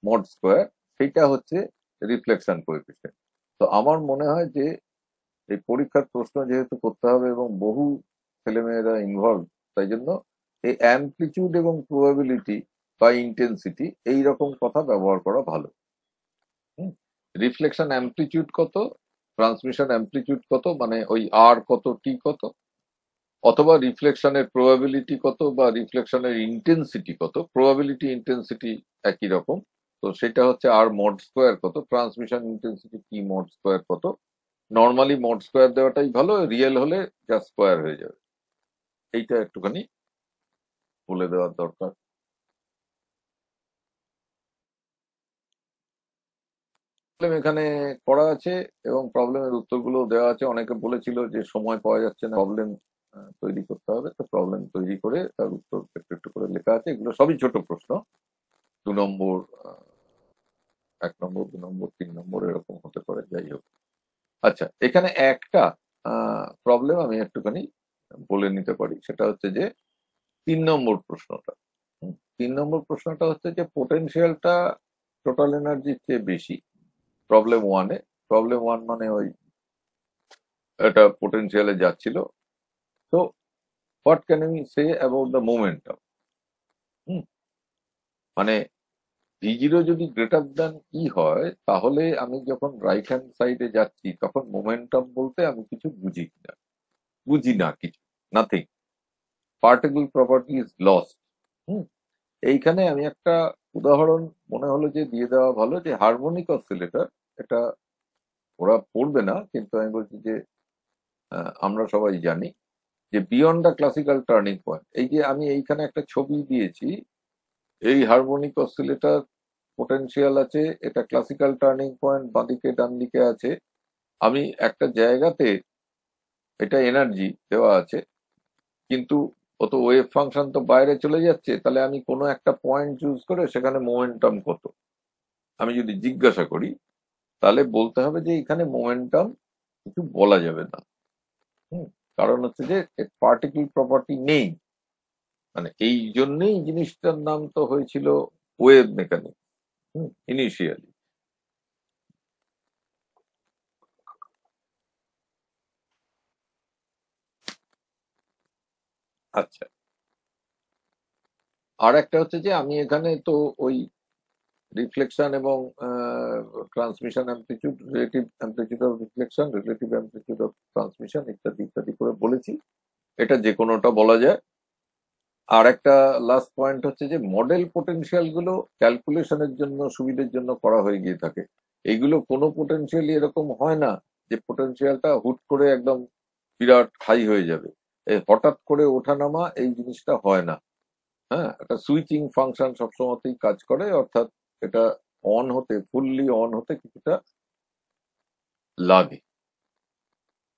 মড স্কোয়ার, সেটা হচ্ছে রিফ্লেকশন কোএফিসিয়েন্ট। তো আমার মনে হয় যে এই পরীক্ষার প্রশ্ন যেহেতু করতে হবে এবং বহু ছেলেমেয়েরা ইনভলভ, তাই জন্য এই অ্যামপ্লিটিউড এবং প্রবাবিলিটি বা ইন্টেন্সিটি এই রকম কথা ব্যবহার করা ভালো। রিফ্লেকশন অ্যামপ্লিটিউড কত, ট্রান্সমিশন অ্যামপ্লিটিউড কত, মানে ওই আর কত, টি কত, অথবা রিফ্লেকশনের প্রবাবিলিটি কত বা রিফ্লেকশনের ইন্টেন্সিটি কত। প্রবাবিলিটি ইন্টেন্সিটি একই রকম, তো সেটা হচ্ছে আর মড স্কোয়ার কত, ট্রান্সমিশন ইন্টেন্সিটি টি মড স্কোয়ার কত। নর্মালি মড স্কোয়ার দেওয়াটাই ভালো, রিয়েল হলে যা স্কোয়ার হয়ে যাবে। এইটা একটুখানি বলে দেওয়ার দরকার। এখানে করা আছে এবং প্রবলেমের উত্তরগুলো দেওয়া আছে। অনেকে বলেছিল যে সময় পাওয়া যাচ্ছে না, প্রবলেম তৈরি করতে হবে, তো প্রবলেম তৈরি করে তার উত্তর একটু একটু করে লেখা আছে। এগুলো সবই ছোট প্রশ্ন, 2 নম্বর, 1 নম্বর, 2 নম্বর, 3 নম্বর এরকম হতে পারে, যাই হোক। আচ্ছা, এখানে একটা প্রবলেম আমি একটুখানি বলে নিতে পারি, সেটা হচ্ছে যে 3 নম্বর প্রশ্নটা। 3 নম্বর প্রশ্নটা হচ্ছে যে পোটেনশিয়ালটা টোটাল এনার্জির চেয়ে বেশি প্রবলেম 1-এ। প্রবলেম 1 মানে ওই এটা পোটেনশিয়ালে যাচ্ছিল। তো what can we say about the momentum? মানে V0 যদি গ্রেটার দ্যান ই হয়, তাহলে আমি যখন রাইট হ্যান্ড সাইডে যাচ্ছি তখন মোমেন্টাম বলতে আমি কিছু বুঝি না কিছু, nothing. Particle property is lost. এইখানে আমি একটা উদাহরণ মনে হলো যে দিয়ে দেওয়া ভালো, যে হারমোনিক অসিলেটর, এটা ওরা পড়বে না কিন্তু আমি বলছি যে আমরা সবাই জানি যে beyond the classical turning point, এই যে আমি এইখানে একটা ছবি দিয়েছি, এই হারমোনিক অসিলেটর পোটেনশিয়াল আছে, এটা ক্লাসিক্যাল টার্নিং পয়েন্ট বাঁদিকে ডান দিকে আছে। আমি একটা জায়গাতে এটা এনার্জি দেওয়া আছে, কিন্তু ও তো ওয়েভ ফাংশন তো বাইরে চলে যাচ্ছে, তাহলে আমি কোনো একটা পয়েন্ট চুজ করে সেখানে মোমেন্টাম কত আমি যদি জিজ্ঞাসা করি, তাহলে বলতে হবে যে এখানে মোমেন্টাম কিছু বলা যাবে না। কারণ হচ্ছে যে পার্টিকেল প্রপার্টি নেই। মানে এই জন্যই জিনিসটার নাম তো হয়েছিল ওয়েভ মেকানিক্স ইনিশিয়ালি। আচ্ছা, আর একটা হচ্ছে যে আমি এখানে তো ওই রিফ্লেকশন এবং transmission amplitude, relative amplitude of reflection, relative amplitude of transmission ইত্যাদি ইত্যাদি করে বলেছি, এটা যে কোনোটা বলা যায়। আর একটা লাস্ট পয়েন্ট হচ্ছে যে মডেল পোটেনশিয়াল গুলো ক্যালকুলেশনের জন্য সুবিধের জন্য করা হয়ে গিয়ে থাকে। এইগুলো কোনো পোটেনশিয়ালই এরকম হয় না যে পোটেনশিয়ালটা হুট করে একদম বিরাট হাই হয়ে যাবে, হঠাৎ করে ওঠানামা এই জিনিসটা হয় না। হ্যাঁ, একটা সুইচিং ফাংশন সবসময়তেই কাজ করে, অর্থাৎ এটা অন হতে, ফুললি অন হতে কিছুটা লাগে,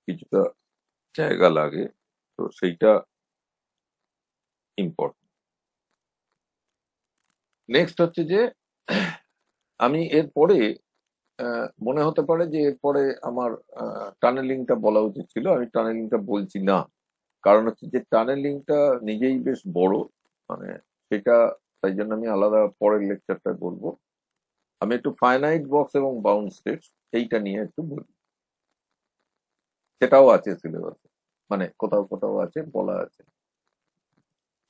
কিছুটা জায়গা লাগে, তো সেইটা ইম্পর্টেন্ট। নেক্সট হচ্ছে যে আমি এরপরে মনে হতে পারে যে এরপরে আমার টানেলিংটা বলা উচিত ছিল, আমি টানেলিংটা বলছি না। কারণ হচ্ছে যে টানেলিংটা নিজেই বেশ বড়, মানে সেটা, তাই জন্য আমি আলাদা পরের লেকচারটা বলবো। আমি একটু ফাইনাইট বক্স এবং বাউন্ড স্টেটস এইটা নিয়ে একটু বলি, সেটাও আছে সিলেবাসে, মানে কোথাও কোথাও আছে, বলা আছে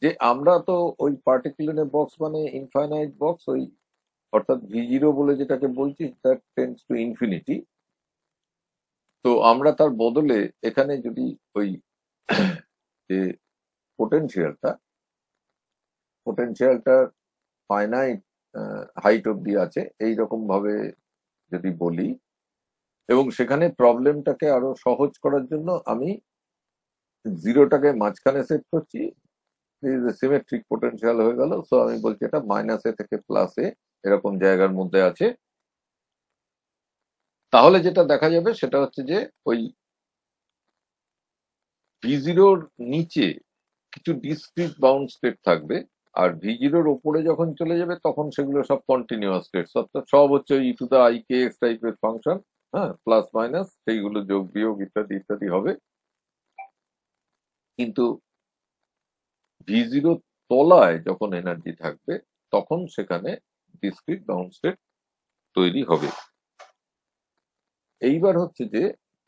যে আমরা তো ওই পার্টিকুলার বক্স মানে ইনফাইনাইট বক্স, ওই অর্থাৎ V0 বলে যেটাকে বলছি, দ্যাট টেন্ডস টু ইনফিনিটি। তো আমরা তার বদলে এখানে যদি ওই যে পোটেনশিয়ালটা ফাইনাইট হাইট অব্দি আছে এইরকম ভাবে যদি বলি, এবং সেখানে প্রবলেমটাকে আরো সহজ করার জন্য আমি জিরোটাকে মাঝখানে সেট করছি, সিমেট্রিক পোটেনশিয়াল হয়ে গেল। সো আমি বলছি এটা -A থেকে +A এরকম জায়গার মধ্যে আছে। তাহলে যেটা দেখা যাবে সেটা হচ্ছে যে ওই V0-র নিচে কিছু ডিসক্রিট বাউন্ড স্টেট থাকবে, আর V0-র ওপরে যখন চলে যাবে তখন সেগুলো সব কন্টিনিউয়াস স্টেট, অর্থাৎ সব হচ্ছে e⁻⁴ টাইপের ফাংশন, হ্যাঁ, প্লাস মাইনাস সেইগুলো যোগ বিয়োগ ইত্যাদি ইত্যাদি হবে। কিন্তু V0 তলায় যখন এনার্জি থাকবে তখন সেখানে ডিসক্রিট বাউন্ড স্টেট তৈরি হবে। এইবার হচ্ছে যে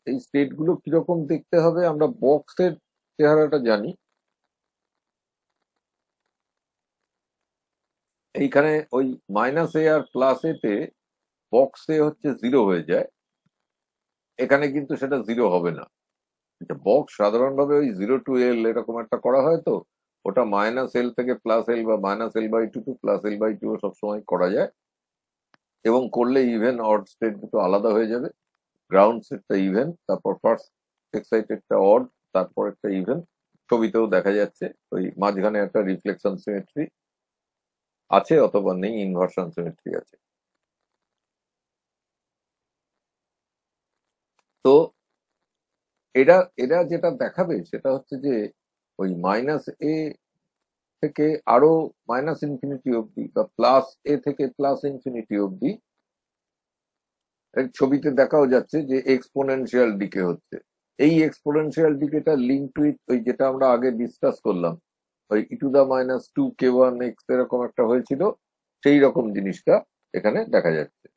এই স্টেট গুলো কিরকম দেখতে হবে, আমরা বক্সের চেহারাটা জানি। এইখানে ওই -A আর +A তে বক্সে হচ্ছে 0 হয়ে যায়, এখানে কিন্তু সেটা 0 হবে না। বক্স সাধারণভাবে ওই 0 to L এরকম একটা করা হয়, তো ওটা -L থেকে +L বা -L/2 to +L/2 সবসময় করা যায়, এবং করলে ইভেন অড স্টেট দুটো আলাদা হয়ে যাবে। গ্রাউন্ড স্টেটটা ইভেন, তারপর ফার্স্ট এক্সাইটেডটা অড, তারপর একটা ইভেন। ছবিতেও দেখা যাচ্ছে ওই মাঝখানে একটা রিফ্লেকশন সিমেট্রি আছে অথবা নেই, ইনভার্সন সিমেট্রি আছে। তো এরা এরা যেটা দেখাবে সেটা হচ্ছে যে ওই মাইনাস এ থেকে আরো মাইনাস ইনফিনিটি অব্দি বা প্লাস এ থেকে প্লাস ইনফিনিটি অব্দি এর ছবিতে দেখাও যাচ্ছে যে এক্সপোনেনশিয়াল ডিকে হচ্ছে। এই এক্সপোনেনশিয়াল ডিকেটা লিঙ্ক উইথ ওই যেটা আমরা আগে ডিসকাস করলাম, ওই e⁻²k1x এরকম একটা হয়েছিল, সেই রকম জিনিসটা এখানে দেখা যাচ্ছে।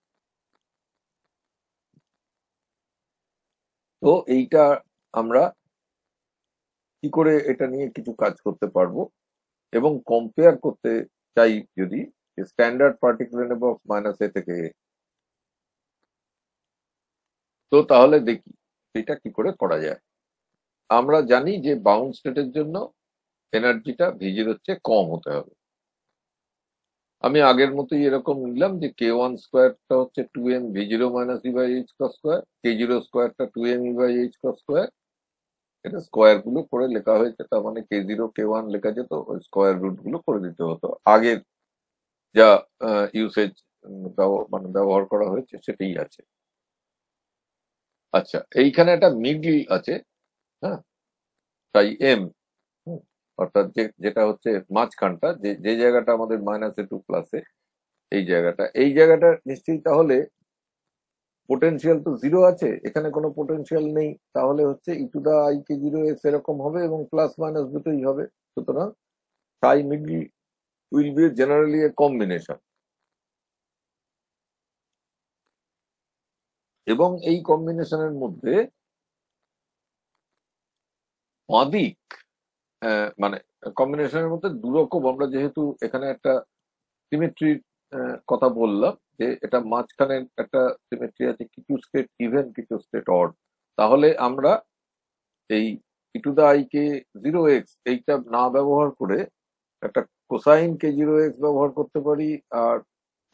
তো এইটা আমরা কি করে এটা নিয়ে কিছু কাজ করতে পারবো এবং কম্পেয়ার করতে চাই যদি স্ট্যান্ডার্ড পার্টিকুলার নেব মাইনাস এ থেকে এ, তো তাহলে দেখি এটা কি করে করা যায়। আমরা জানি যে বাউন্ড স্টেটের জন্য এনার্জিটা ভিজির হচ্ছে কম হতে হবে। আমি আগের মতোই এরকম নিলাম যে k1² হচ্ছে 2m v0 minus e/h², k0² 2m e/h²। এটা স্কোয়ার গুলো করে লেখা হয়েছে, তার মানে k0 k1 লেখা যেত, ওই স্কোয়ার রুট গুলো করে দিতে হতো। আগের যা ইউসেজ মানে ব্যবহার করা হয়েছে সেটাই আছে। আচ্ছা, এইখানে একটা মিডল আছে, হ্যাঁ, তাই এম, অর্থাৎ যেটা হচ্ছে মাঝখানটা, যে যে জায়গাটা আমাদের -a2 প্লাসে, এই জায়গাটা নিশ্চয়ই তাহলে পোটেনশিয়াল তো 0 আছে, এখানে কোনো পোটেনশিয়াল নেই, তাহলে হচ্ছে e⁻k0x এরকম হবে এবং প্লাস মাইনাস দুটোই হবে। সুতরাং সাই middle will be generally A combination, এবং এই কম্বিনেশনের মধ্যে বাঁদিক মানে কম্বিনেশনের মধ্যে দুরকম, আমরা যেহেতু এখানে একটা সিমেট্রির কথা বললাম যে এটা মাঝখানে একটা সিমেট্রি আছে, কিছু স্টেট ইভেন কিছু স্টেট অড, তাহলে আমরা এই e⁻k0x এইটা না ব্যবহার করে একটা কোসাইন k0x ব্যবহার করতে পারি আর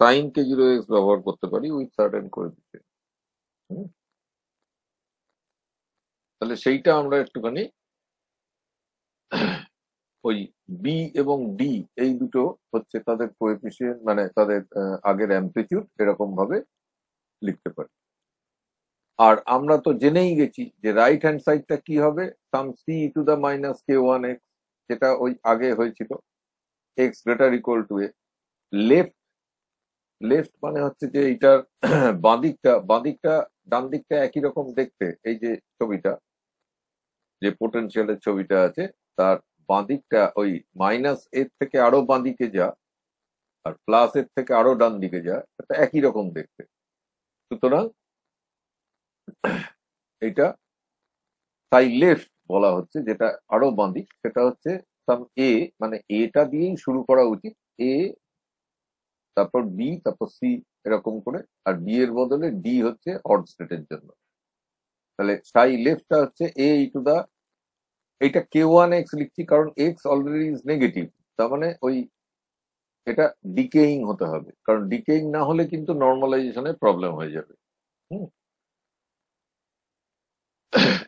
সাইন k0x ব্যবহার করতে পারি উইথ সার্টেন কোএফিসিয়েন্ট। তাহলে সেইটা আমরা একটুখানি ওই বি এবং ডি এই দুটো হচ্ছে তাদের কোএফিসিয়েন্ট, মানে তাদের আগের অ্যামপ্লিটিউড, এরকম ভাবে লিখতে পারি। আর আমরা তো জেনেই গেছি যে রাইট হ্যান্ড সাইডটা কি হবে, সাম c⁻k1x, যেটা ওই আগে হয়েছিল x গ্রেটার ইকুয়াল টু এ। লেফট মানে হচ্ছে যে এইটার বাঁদিকটা ডান দিকটা একই রকম দেখতে। এই যে ছবিটা, যে পোটেনশিয়ালের ছবিটা আছে, তার বাঁদিকটা ওই মাইনাস এর থেকে আরো বাঁদিকে যা আর প্লাস এর থেকে আরো ডান দিকে যা, এটা একই রকম দেখতে। সুতরাং এইটা তাই লেফট বলা হচ্ছে, যেটা আরো বাঁদিক সেটা হচ্ছে সাম এ, মানে এটা দিয়েই শুরু করা উচিত, এ তারপর বি তারপর সি এরকম করে, আর বি এর বদলে ডি হচ্ছে অড স্টেটের জন্য। তাহলে সাই লেফটটা হচ্ছে এইটা k1x লিখছি কারণ এক্স অলরেডি ইজ নেগেটিভ, তার মানে ওই এটা ডিকেইং হতে হবে, কারণ ডিকেইং না হলে কিন্তু নর্মালাইজেশনের প্রবলেম হয়ে যাবে।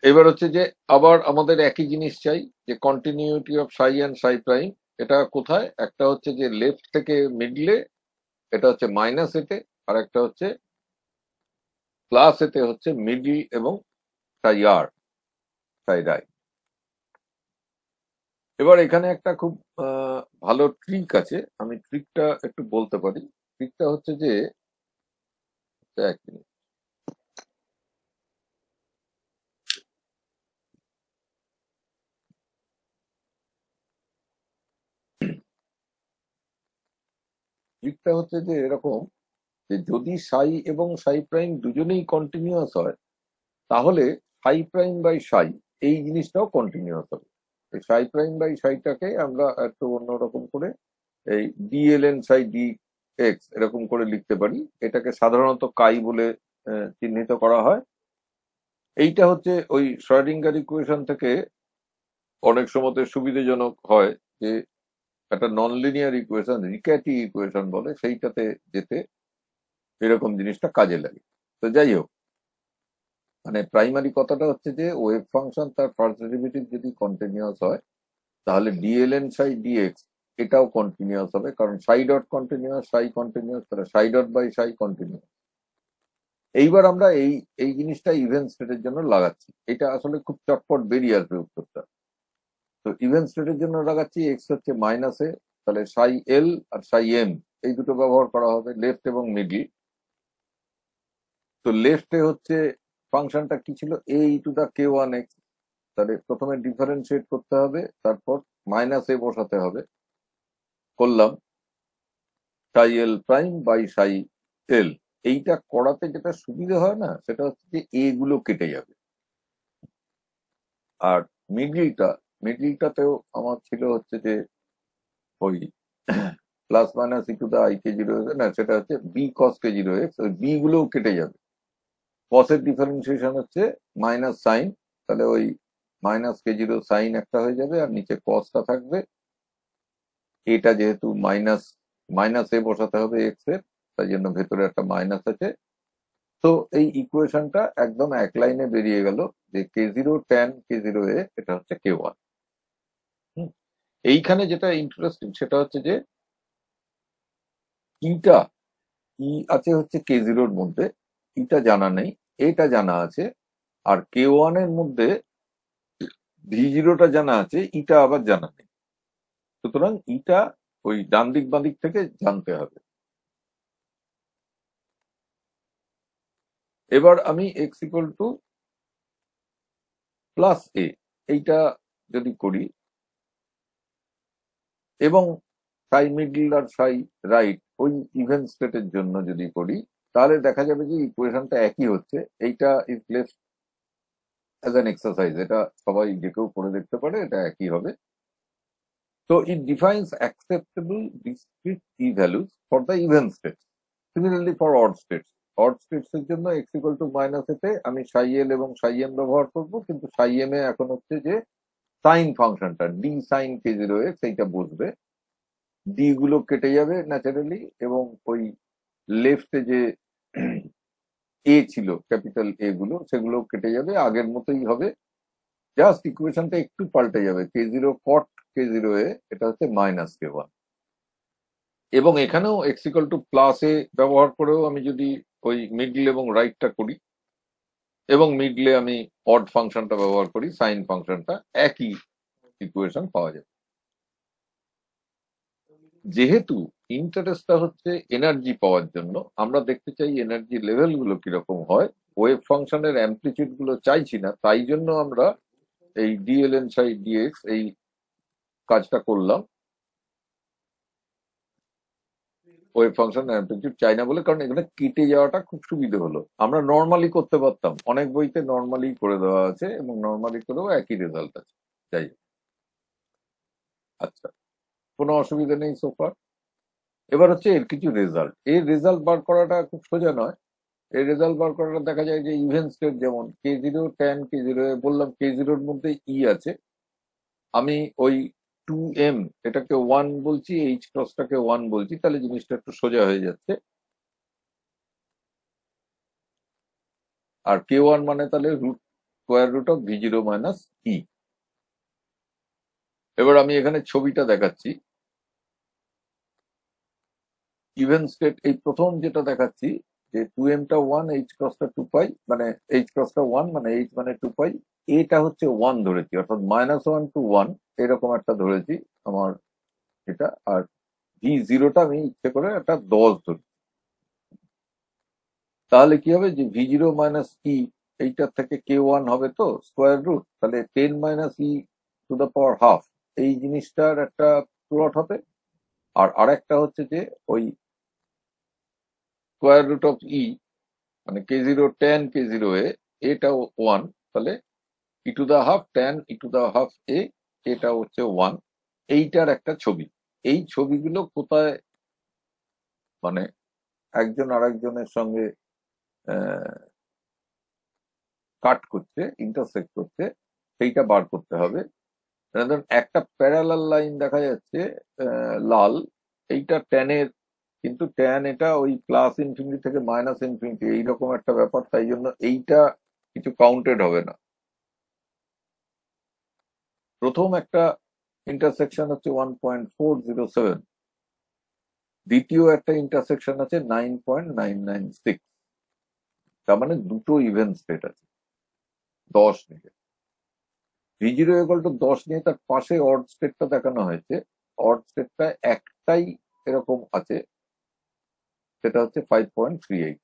এবার হচ্ছে যে আবার আমাদের একই জিনিস চাই, যে continuity of Sai and Sai prime. এটা কোথায়? একটা হচ্ছে যে লেফট থেকে মিডলে, এটা হচ্ছে মাইনাস এতে, আর একটা হচ্ছে প্লাস এতে হচ্ছে মিডল এবং সাই আর সাই রাইট। এবার এখানে একটা খুব ভালো ট্রিক আছে, আমি ট্রিকটা একটু বলতে পারি। ট্রিকটা হচ্ছে যে এক মিনিট, ট্রিকটা হচ্ছে যে এরকম, যে যদি সাই এবং সাই প্রাইম দুজনেই কন্টিনিউয়াস হয়, তাহলে সাই প্রাইম বাই সাই এই জিনিসটাও কন্টিনিউয়াস হবে। এই সাই প্রাইম বাই সাইটাকে আমরা একটু অন্যরকম করে এই ডিএলএন সাই ডি এক্স এরকম করে লিখতে পারি। এটাকে সাধারণত কাই বলে চিহ্নিত করা হয়। এইটা হচ্ছে ওই শ্রোডিঙ্গার ইকুয়েশন থেকে অনেক সময় সুবিধাজনক হয়, যে একটা নন লিনিয়ার ইকুয়েশন, রিক্যাটি ইকুয়েশন বলে, সেইটাতে যেতে এরকম জিনিসটা কাজে লাগে। তো যাই হোক, মানে প্রাইমারি কথাটা হচ্ছে যে ওয়েভ ফাংশন তার ফার্স্ট ডেরিভেটিভ যদি কন্টিনিউয়াস হয়, তাহলে ডিএলএন সাই ডিএক্স এটাও কন্টিনিউয়াস হবে, কারণ সাই ডট কন্টিনিউয়াস, সাই কন্টিনিউয়াস, তাহলে সাই ডট বাই সাই কন্টিনিউয়াস। এইবার আমরা এই এই জিনিসটা ইভেন স্টেটের জন্য লাগাচ্ছি। এটা আসলে খুব চটপট বেরিয়ে আসবে উত্তরটা। তো ইভেন স্টেটের জন্য লাগাচ্ছি, এক্স হচ্ছে মাইনাসে, তাহলে সাই এল আর সাই এম এই দুটো ব্যবহার করা হবে, লেফট এবং মিডল। তো লেফটে হচ্ছে ফাংশনটা কি ছিল, A to the k one x, তাহলে প্রথমে ডিফারেন্সিয়েট করতে হবে, তারপর মাইনাস এ বসাতে হবে, করলাম সাই এল প্রাইম বাই সাই এল। এইটা করাতে যেটা সুবিধা হয় না, সেটা হচ্ছে যে এ গুলো কেটে যাবে। আর মিডলটাতেও আমার ছিল হচ্ছে যে ওই plus minus e to the i k zero, না সেটা হচ্ছে B cos k zero x, ওই বি গুলোও কেটে যাবে। কসের ডিফারেন্সিয়েশন হচ্ছে মাইনাস সাইন, তাহলে ওই মাইনাস কে জিরো সাইন একটা হয়ে যাবে, আর নিচে কসটা থাকবে। এটা যেহেতু মাইনাস এ বসাতে হবে এক্স এর, তাই জন্য ভেতরে একটা মাইনাস আছে। তো এই ইকুয়েশনটা একদম এক লাইনে বেরিয়ে গেল যে কে zero tan k zero a এটা হচ্ছে কে ওয়ান। এইখানে যেটা ইন্টারেস্টিং সেটা হচ্ছে যে ইটা ই আছে হচ্ছে কে জিরোর মধ্যে, ইটা জানা নেই, এটা জানা আছে। আর কে ওয়ান এর মধ্যে ভি জিরোটা জানা আছে, ইটা আবার জানা নেই। সুতরাং ইটা ওই ডান দিক বাঁ দিক থেকে জানতে হবে। এবার আমি এক্স ইকুয়াল টু প্লাস এ এইটা যদি করি, এবং সাই মিডল আর সাই রাইট ওই ইভেন স্টেটের জন্য যদি করি, তাহলে দেখা যাবে যে ইকুয়েশনটা একই হচ্ছে। এইটা is left as an exercise, এটা সবাই যে কেউ করে দেখতে পারে, এটা একই হবে। তো it defines acceptable discrete E values for the even states, similarly for odd states. Odd states এর জন্য এক্স ইকুয়াল টু মাইনাস এতে আমি সাই এল এবং সাই এম ব্যবহার করবো, কিন্তু সাই এম এ এখন হচ্ছে যে সাইন ফাংশনটা ডি সাইন কে জিরো এক্স এইটা বসবে, ডি গুলো কেটে যাবে ন্যাচারালি, এবং ওই লেফটে যে এ ছিল ক্যাপিটাল এ গুলো সেগুলো কেটে যাবে, আগের মতোই হবে। জাস্ট ইকুয়েশনটা একটু পাল্টে যাবে, কে zero cot K zero a এটা হচ্ছে মাইনাস কে ওয়ান। এবং এখানেও এক্স ইকুয়াল টু প্লাস এ ব্যবহার করেও আমি যদি ওই মিডল এবং রাইটটা করি, এবং মিডলে আমি অড ফাংশনটা ব্যবহার করি, সাইন ফাংশনটা, একই ইকুয়েশন পাওয়া যাবে। যেহেতু ইন্টারেস্টটা হচ্ছে এনার্জি পাওয়ার জন্য, আমরা দেখতে চাই এনার্জি লেভেল গুলো কিরকম হয়, ওয়েভ ফাংশনের অ্যাম্পলিটিউড গুলো চাইছি না, তাই জন্য আমরা এই ডিএলএন সাই ডিএক্স এই কাজটা করলাম। ওয়েভ ফাংশন অ্যাম্পলিটিউড চাই না বলে, কারণ এখানে কেটে যাওয়াটা খুব সুবিধা হলো। আমরা নর্মালি করতে পারতাম, অনেক বইতে নর্মালি করে দেওয়া আছে, এবং নর্মালি করেও একই রেজাল্ট আছে। যাই হোক, আচ্ছা, কোনো অসুবিধা নেই সোফার। এবার হচ্ছে এর কিছু রেজাল্ট। এর রেজাল্ট বার করাটা খুব সোজা নয়। এই রেজাল্ট বার করাটা দেখা যায় যে ইভেন স্টেট, যেমন কে জিরো ট্যান কে জিরো, বললাম কে জিরোর মধ্যে ই আছে, আমি ওই 2m এটাকে 1 বলছি, এইচ ক্রসটাকে 1 বলছি, তাহলে জিনিসটা একটু সোজা হয়ে যাচ্ছে। আর কে ওয়ান মানে তাহলে square root of V zero minus E. এবার আমি এখানে ছবিটা দেখাচ্ছি। ইভেন স্টেট এই প্রথম যেটা দেখাচ্ছি, যে 2m টা 1, এইচ ক্রসটা 2 পাই, মানে এইচ ক্রসটা 1 মানে এইচ মানে 2 পাই, এটা হচ্ছে 1 ধরেছি, অর্থাৎ -1 to 1 এরকম একটা ধরেছি আমার এটা। আর ভি জিরোটা আমি ইচ্ছে করে একটা 10 ধরি। তাহলে কি হবে, যে ভি জিরো মাইনাস ই এইটার থেকে কে ওয়ান হবে তো স্কোয়ার রুট, তাহলে 10 minus e two the power half, এই জিনিসটার একটা প্লট হবে। আর আরেকটা হচ্ছে যে ওই স্কোয়ার রুট অফ ই মানে k zero tan k zero a, এটা 1, তাহলে E to the half tan E to the half a, এটা হচ্ছে 1। এইটার একটা ছবি। এই ছবিগুলো কোথায় মানে একজন আরেকজনের সঙ্গে কাট করছে, ইন্টারসেক্ট করছে, সেইটা বার করতে হবে। একটা প্যারালাল লাইন দেখা যাচ্ছে লাল, এইটা ট্যানের, কিন্তু ট্যান এটা ওই প্লাস ইনফিনিটি থেকে মাইনাস ইনফিনিটি এইরকম একটা ব্যাপার, তাই জন্য এইটা কিছু কাউন্টেড হবে না। প্রথম একটা ইন্টারসেকশন হচ্ছে 1.407, দ্বিতীয় একটা ইন্টারসেকশন আছে 9.996, তার মানে দুটো ইভেন্ট স্টেট আছে 10 নিয়ে। V0 equal to 10 নিয়ে তার পাশে অড স্টেটটা দেখানো হয়েছে। অড স্টেটটা একটাই এরকম আছে, সেটা হচ্ছে 5.38।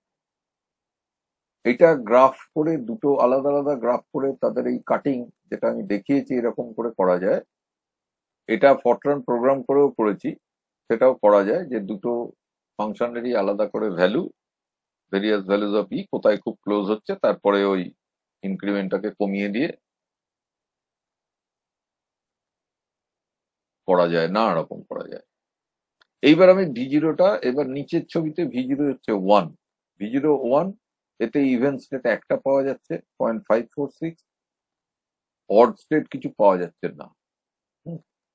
এটা গ্রাফ করে, দুটো আলাদা আলাদা গ্রাফ করে তাদের এই কাটিং যেটা আমি দেখিয়েছি এরকম করে করা যায়। এটা ফরট্রান প্রোগ্রাম করেও করেছি, সেটাও করা যায় যে দুটো ফাংশনেরই আলাদা করে ভ্যালু, ভেরিয়াস ভ্যালুজ অফ ই কোথায় খুব ক্লোজ হচ্ছে, তারপরে ওই ইনক্রিমেন্টটাকে কমিয়ে দিয়ে করা যায়, নানা রকম করা যায়। এইবার আমি V0টা, এবার নিচের ছবিতে V0 হচ্ছে 1, V0 1, এতে ইভেন্ট স্টেট একটা পাওয়া যাচ্ছে 0.546, অড স্টেট কিছু পাওয়া যাচ্ছে না,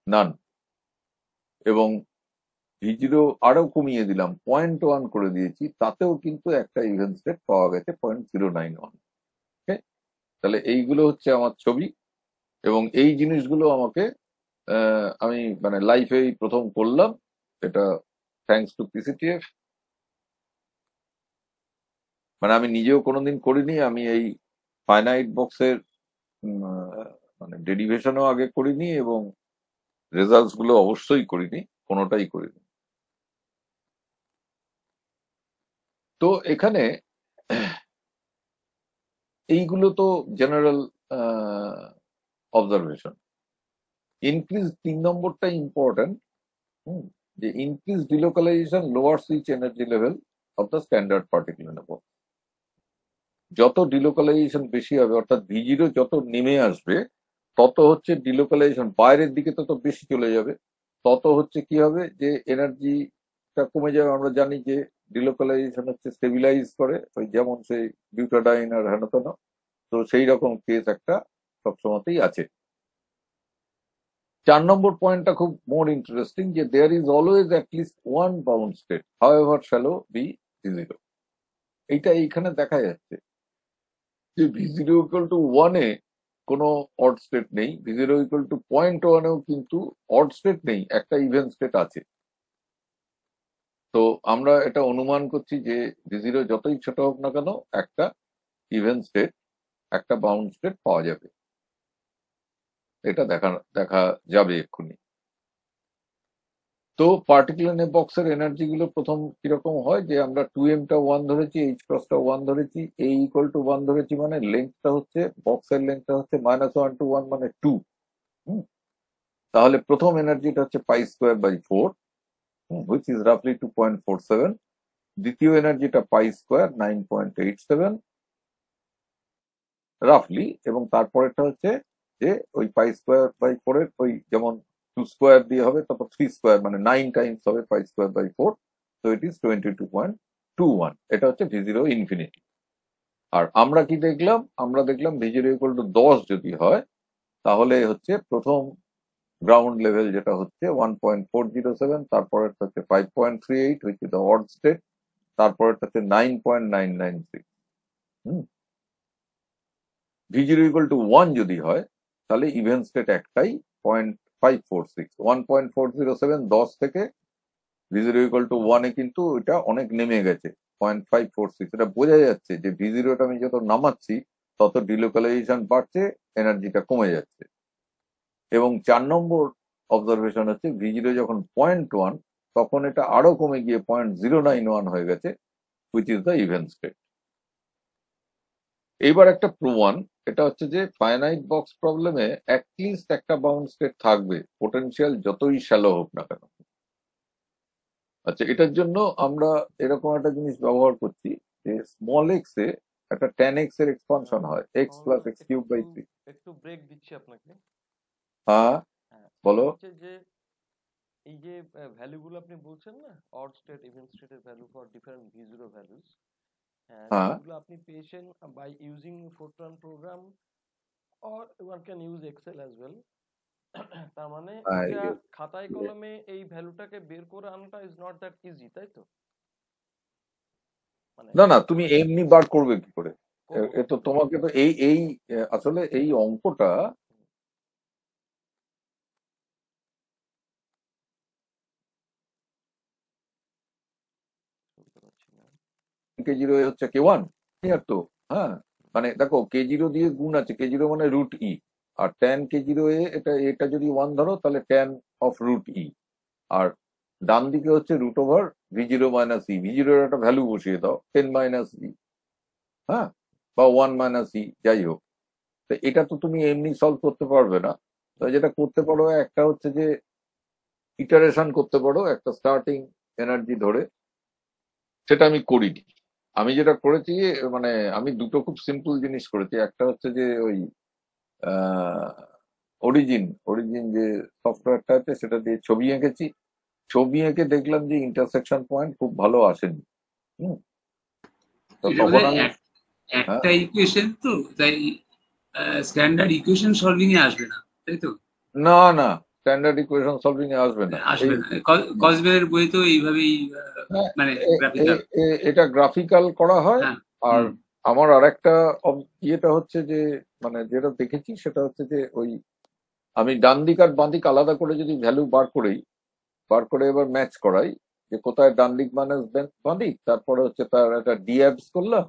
নান। এবং V0 আরো কমিয়ে দিলাম, 0.1 করে দিয়েছি, তাতেও কিন্তু একটা ইভেন্ট স্টেট পাওয়া গেছে 0.091। তাহলে এইগুলো হচ্ছে আমার ছবি, এবং এই জিনিসগুলো আমাকে আমি মানে লাইফেই প্রথম করলাম, এটা থ্যাঙ্কস টু PCTF। মানে আমি নিজেও কোনোদিন করিনি, আমি এই ফাইনাইট বক্সের মানে ডেরিভেশনও আগে করিনি, এবং রেজাল্টস গুলো অবশ্যই করিনি, কোনোটাই করিনি। তো এখানে এইগুলো তো জেনারেল অবজারভেশন। ইনক্রিজ 3 নম্বরটা ইম্পর্টেন্ট, যে increase delocalization lowers each energy level of the standard particular নেবো। যত ডিলোকালাইজেশন বেশি হবে, অর্থাৎ V0 যত নেমে আসবে, তত হচ্ছে ডিলোকালাইজেশন বাইরের দিকে তত বেশি চলে যাবে, তত হচ্ছে কি হবে যে এনার্জিটা কমে যাবে। আমরা জানি যে ডিলোকালাইজেশন হচ্ছে স্টেবিলাইজ করে, ওই যেমন সেই বিউটাডাইন আর হেনতেন, তো সেই রকম কেস একটা সবসময়তেই আছে। 4 নম্বর পয়েন্টটা খুব মোর ইন্টারেস্টিং, যে there is always at least one bound state however shallow be V0। এইটা এইখানে দেখা যাচ্ছে যে V0 ইকুয়াল টু 1-এ কোনো অড স্টেট নেই, V0 ইকুয়াল টু 0.1-এও কিন্তু অড স্টেট নেই, একটা ইভেন স্টেট আছে। তো আমরা এটা অনুমান করছি যে V0 যতই ছোট হোক না কেন, একটা ইভেন স্টেট, একটা বাউন্ড স্টেট পাওয়া যাবে, এটা দেখা যাবে এক্ষুনি। তো পার্টিকুলার বক্সের এনার্জি গুলো প্রথম কিরকম হয়, যে আমরা 2m-টা 1 ধরেছি, h-টা 1 ধরেছি, a ইকুয়াল টু 1 ধরেছি, মানে লেন্থটা হচ্ছে, বক্সের লেন্থটা হচ্ছে -1 to 1 মানে 2। তাহলে প্রথম এনার্জিটা হচ্ছে π²/4, which is roughly 2.47। দ্বিতীয় এনার্জিটা π² 9.87 রাফলি, এবং তারপরেরটা হচ্ছে যে ওই π²/4 এর ওই যেমন 2² দিয়ে হবে, তারপর 3² মানে 9 টাইমস হবে π²/4, তো ইট ইজ 22.21। এটা হচ্ছে V0 ইনফিনিটি। আর আমরা কি দেখলাম, আমরা দেখলাম V0 ইকুয়াল টু 10 যদি হয়, তাহলে হচ্ছে প্রথম গ্রাউন্ড লেভেল যেটা হচ্ছে 1.407, তারপরেরটা হচ্ছে 5.38 which is the odd state, তারপরেরটা হচ্ছে 9.996। V0 ইকুয়াল টু 1 যদি হয়, তাহলে ইভেন স্টেট একটাই 0.546, 1.407, 10 থেকে V0 ইকুয়াল টু 1-এ কিন্তু এটা অনেক নেমে গেছে 0.546। এটা বোঝা যাচ্ছে যে V0টা আমি যত নামাচ্ছি তত ডিলোকালাইজেশন বাড়ছে, এনার্জিটা কমে যাচ্ছে। এবং 4 নম্বর অবজারভেশন হচ্ছে V0 যখন 0.1, তখন এটা আরো কমে গিয়ে 0.091 হয়ে গেছে, which is the even state। এইবার একটা প্রমাণ, এটা হচ্ছে যে ফাইনাইট বক্স প্রবলেমে অ্যাটলিস্ট একটা বাউন্ড স্টেট থাকবে, পোটেনশিয়াল যতই শ্যালো হোক না কেন। আচ্ছা, এটার জন্য আমরা এরকম একটা জিনিস ব্যবহার করছি যে স্মল এক্স এ একটা tan x এর এক্সপানশন হয়, x প্লাস x³/3। একটু ব্রেক দিচ্ছি আপনাকে। হ্যাঁ, হ্যাঁ, বলো। হচ্ছে যে এই যে ভ্যালুগুলো আপনি বলছেন না, অড স্টেট ইভেন স্টেটের value for different V0 values, হ্যাঁ, হ্যাঁ, সেগুলো আপনি পেয়েছেন by using Fortran program, or one can use Excel as well. তার মানে এটা খাতায় কলমে এই ভ্যালুটাকে বের করে আনাটা ইজ নট দ্যাট ইজি, তাই তো? মানে না না, তুমি এমনি বার করবে কি করে? করবো এ তো তোমাকে তো এই এই আসলে এই অঙ্কটা বুঝতে পারছি না। K0 হচ্ছে K1, আর তো হ্যাঁ, মানে দেখো কে জিরো দিয়ে গুণ আছে, কে জিরো মানে রুট ই, আর ট্যান কে জিরো এ, এটা এটা যদি ওয়ান ধরো তাহলে ট্যান অফ রুট ই, আর ডান দিকে হচ্ছে root over V zero minus E, V জিরোর একটা ভ্যালু বসিয়ে দাও 10 - ই, হ্যাঁ, বা 1 - ই, যাই হোক। তো এটা তো তুমি এমনি সলভ করতে পারবে না। তো যেটা করতে পারো একটা হচ্ছে যে ইটারেশন করতে পারো একটা স্টার্টিং এনার্জি ধরে, সেটা আমি করিনি। আমি যেটা করেছি মানে আমি দুটো খুব সিম্পল জিনিস করেছি। একটা হচ্ছে যে ওই অরিজিন অরিজিন যে সফটওয়্যারটা আছে সেটা দিয়ে ছবি এঁকেছি। ছবি এঁকে দেখলাম যে ইন্টারসেকশন পয়েন্ট খুব ভালো আসেনি। হুম, তো এটা তখন বোধহয় আমি হ্যাঁ, একটা ইকুয়েশন তো, তাই স্ট্যান্ডার্ড ইকুয়েশন সলভিং এ আসবে না, তাই তো? না না, স্ট্যান্ডার্ড ইকুয়েশন সলভিং এ আসবে না এই। আসবে না। কসবের বই তো এইভাবেই হ্যাঁ, মানে গ্রাফিক্যাল। এটা গ্রাফিক্যাল করা হয়। হ্যাঁ। আর হুম। আমার আরেকটা ইয়েটা হচ্ছে যে মানে যেটা দেখেছি সেটা হচ্ছে যে ওই আমি ডান দিক আর বাঁ দিক আলাদা করে যদি ভ্যালু বার করে এবার ম্যাচ করাই যে কোথায় ডান দিক মাইনাস বাঁ দিক, তারপরে হচ্ছে তার একটা ডিঅ্যাবস করলাম,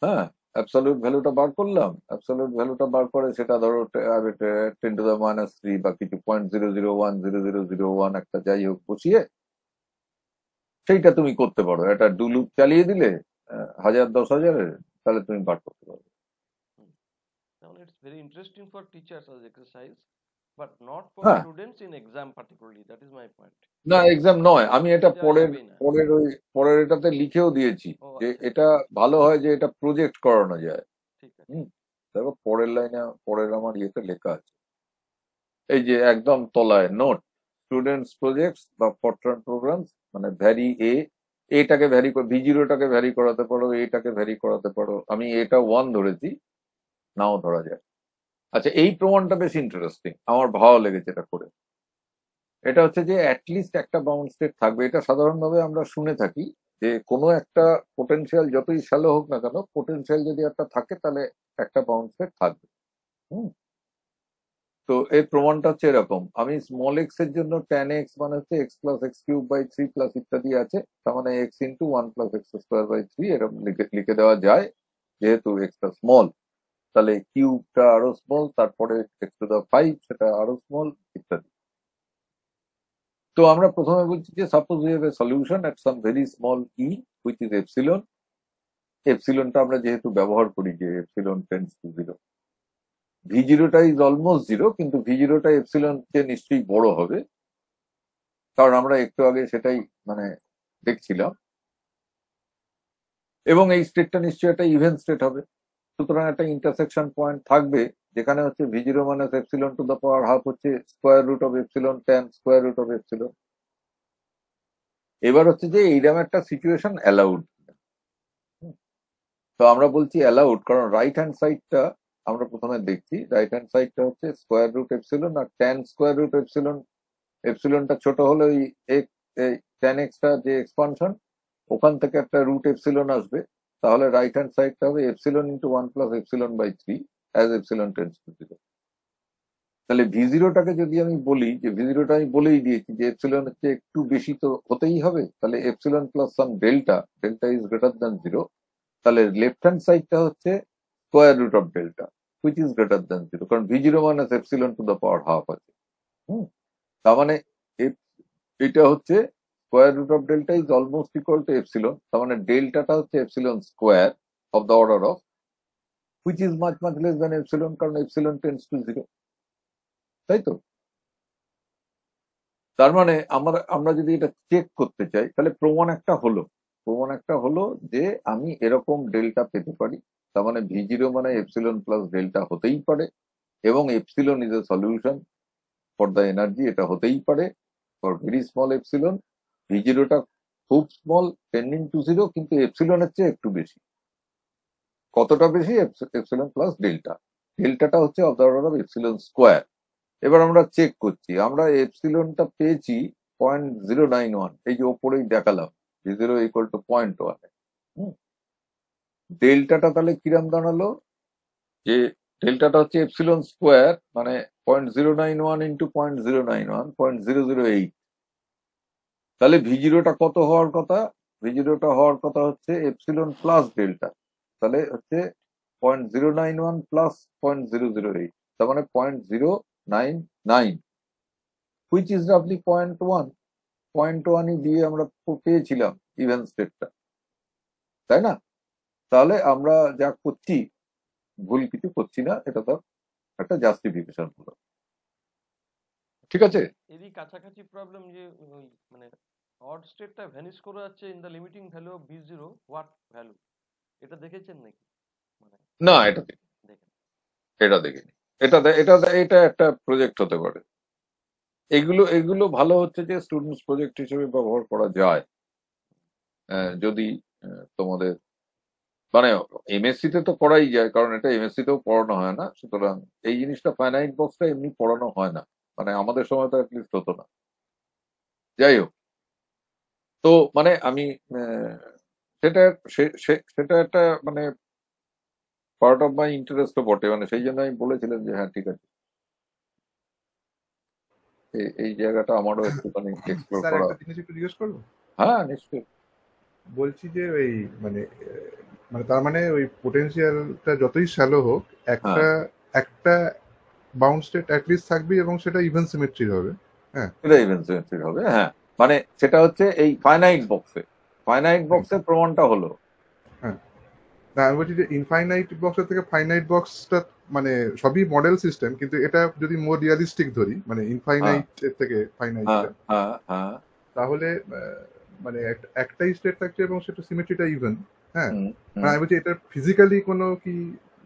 হ্যাঁ, অ্যাবসলিউট ভ্যালুটা বার করলাম, অ্যাবসলিউট ভ্যালুটা বার করে সেটা ধরো 10⁻³ বা কিছু 0.0010001 একটা যাই হোক বসিয়ে সেইটা তুমি করতে পারো। একটা ডু লুপ চালিয়ে দিলে 1000 10,000-এর, তাহলে তুমি বার করতে পারবে। Now it's very interesting for teachers as exercise, but not for হ্যাঁ, students in exam particularly. That is my point. না এক্সাম নয়, আমি এটা দেওয়া পরের যাবেই না। পরের ওই পরের এটাতে লিখেও দিয়েছি ও যে আচ্ছা, এটা ভালো হয় যে এটা প্রজেক্ট করানো যায়। ঠিক আছে। হুম, দেখো পরের লাইনে পরের আমার ইয়েতে লেখা আছে, এই যে একদম তলায় নোট, স্টুডেন্টস প্রজেক্টস বা ফরট্রান প্রোগ্রামস মানে ভ্যারি এটাকে ভ্যারি ভি জিরোটাকে ভ্যারি করাতে পারো, এটাকে ভ্যারি করাতে পারো। আমি এটা 1 ধরেছি, নাও ধরা যায়। আচ্ছা, এই প্রমাণটা বেশ ইন্টারেস্টিং, আমার ভালো লেগেছে এটা করে। এটা হচ্ছে যে অ্যাটলিস্ট একটা বাউন্ড স্টেট থাকবে। এটা সাধারণভাবে আমরা শুনে থাকি যে কোনো একটা পোটেনশিয়াল যতই শ্যালো হোক না কেন, পোটেনশিয়াল যদি একটা থাকে তাহলে একটা বাউন্ড স্টেট থাকবে। হুম, তো এর প্রমাণটা হচ্ছে এরকম, আমি স্মল এক্স এর জন্য ট্যান এক্স মানে হচ্ছে x+x³ / 3 ইত্যাদি আছে, তার মানে x × 1+x² / 3 এরকম লিখে দেওয়া যায়। যেহেতু এক্সটা স্মল তাহলে কিউবটা আরো স্মল, তারপরে x⁵ সেটা আরো স্মল ইত্যাদি। তো আমরা প্রথমে বলছি যে suppose we have a solution at some very small E which is epsilon. এপসিলনটা আমরা যেহেতু ব্যবহার করি যে এপসিলন টেন্ডস টু 0, ভি জিরোটা ইজ অলমোস্ট 0, কিন্তু ভি জিরোটা এপসিলন চেয়ে নিশ্চয়ই বড় হবে, কারণ আমরা একটু আগে সেটাই মানে দেখছিলাম। এবং এই স্টেটটা নিশ্চয়ই একটা ইভেন স্টেট হবে, সুতরাং একটা ইন্টারসেকশন পয়েন্ট থাকবে যেখানে হচ্ছে V zero minus epsilon to the power half হচ্ছে square root of epsilon tan square root of epsilon. এবার হচ্ছে যে এইরকম একটা সিচুয়েশন অ্যালাউড। তো আমরা বলছি অ্যালাউড কারণ রাইট হ্যান্ড সাইডটা আমরা প্রথমে দেখছি, রাইট হ্যান্ড সাইডটা হচ্ছে স্কোয়ার রুট এপসিলন, আর ট্যান স্কোয়ার রুট এপসিলন, এপসিলনটা ছোট হলে ওই ট্যান এক্সটা যে এক্সপানশন ওখান থেকে একটা রুট এপসিলন আসবে, তাহলে রাইট হ্যান্ড সাইডটা হবে epsilon into 1+ε/3 as epsilon tends to 0। তাহলে ভি জিরোটাকে যদি আমি বলি যে ভি জিরোটা আমি বলেই দিয়েছি যে এপসিলন হচ্ছে একটু বেশি তো হতেই হবে, তাহলে epsilon plus some delta, delta is greater than 0, তাহলে লেফট হ্যান্ড সাইডটা হচ্ছে square root of delta which is greater than 0, কারণ V zero minus epsilon to the power half আছে। হুম, তার মানে এটা হচ্ছে square root of delta is almost equal to epsilon, তার মানে ডেল্টাটা হচ্ছে epsilon square of the order of which is much much less than epsilon, কারণ এপসিলন টেন্ডস টু 0, তাই তো? তার মানে আমরা যদি এটা চেক করতে চাই তাহলে প্রমাণ একটা হলো যে আমি এরকম ডেল্টা পেতে পারি। তার মানে ভি জিরো মানে এপসিলন প্লাস ডেল্টা হতেই পারে, এবং epsilon is a solution for the energy, এটা হতেই পারে for very small epsilon. V জিরোটা খুব স্মল টেন্ডিং টু 0, কিন্তু এপসিলনের চেয়ে একটু বেশি। কতটা বেশি? এপসিলন প্লাস ডেল্টা, ডেল্টাটা হচ্ছে of the order of epsilon square. এবার আমরা চেক করছি, আমরা এপসিলনটা পেয়েছি 0.091, এই যে ওপরেই দেখালাম ভি0 = 0.1। ডেল্টাটা তাহলে কিরাম দাঁড়ালো যে ডেল্টাটা হচ্ছে এপসিলন স্কোয়ার মানে 0.091 ইন্টু 0.091 0.008। তাহলে ভি জিরোটা কত হওয়ার কথা? ভি জিরোটা হওয়ার কথা হচ্ছে এপসিলন প্লাস ডেল্টা, তাহলে হচ্ছে 0.091 প্লাস 0.008, তার মানে 0.099, হুইচ ইজ রাফলি 0.1। 0.1ই দিয়ে আমরা পেয়েছিলাম ইভেন স্টেটটা, তাই না? তাহলে আমরা যা করছি ভুল কিছু করছি না, এটা তো একটা জাস্টিফিকেশন হলো, ঠিক আছে? এরই কাছাকাছি প্রবলেম যে ওই মানে অড স্টেটটা ভ্যানিশ করে যাচ্ছে in the limiting value of B0, what value, এটা দেখেছেন নাকি? মানে না, এটা দেখি, দেখেন। এটা দেখিনি। এটা একটা প্রজেক্ট হতে পারে। এগুলো ভালো হচ্ছে যে স্টুডেন্টস প্রজেক্ট হিসেবে ব্যবহার করা যায়, যদি তোমাদের মানে এমএসসি তে তো করাই যায়, কারণ এটা এমএসসি তেও পড়ানো হয় না, সুতরাং এই জিনিসটা ফাইনাইট বক্সটা এমনি পড়ানো হয় না, মানে আমাদের সময় তো অ্যাটলিস্ট হতো না। যাই হোক, তো মানে আমি সেটা সেটা একটা মানে পার্ট অফ মাই ইন্টারেস্টও বটে, মানে সেই জন্য আমি বলেছিলাম যে হ্যাঁ ঠিক আছে, এই জায়গাটা আমারও একটুখানি এক্সপ্লোর স্যার করা। একটা জিনিস একটু জিজ্ঞেস করবো? হ্যাঁ নিশ্চয়ই। বলছি যে ওই মানে মানে তার মানে ওই পোটেনশিয়ালটা যতই শ্যালো হোক, একটা একটা বাউন্ড স্টেট অ্যাটলিস্ট থাকবে এবং সেটা ইভেন সিমেট্রি হবে। হ্যাঁ, এটা ইভেন সিমেট্রিক হবে। হ্যাঁ, মানে সেটা হচ্ছে এই ফাইনাইট বক্সের প্রমাণটা হলো। হ্যাঁ, না আমি বলছি যে ইনফাইনাইট বক্সের থেকে ফাইনাইট বক্সটা মানে সবই মডেল সিস্টেম, কিন্তু এটা যদি মোর রিয়ালিস্টিক ধরি, মানে ইনফাইনাইট এর থেকে ফাইনাইটটা, তাহলে মানে একটাই স্টেট থাকছে এবং সেটা সিমেট্রিটা ইভেন। হ্যাঁ, মানে আমি বলছি এটা ফিজিক্যালি কোনো কি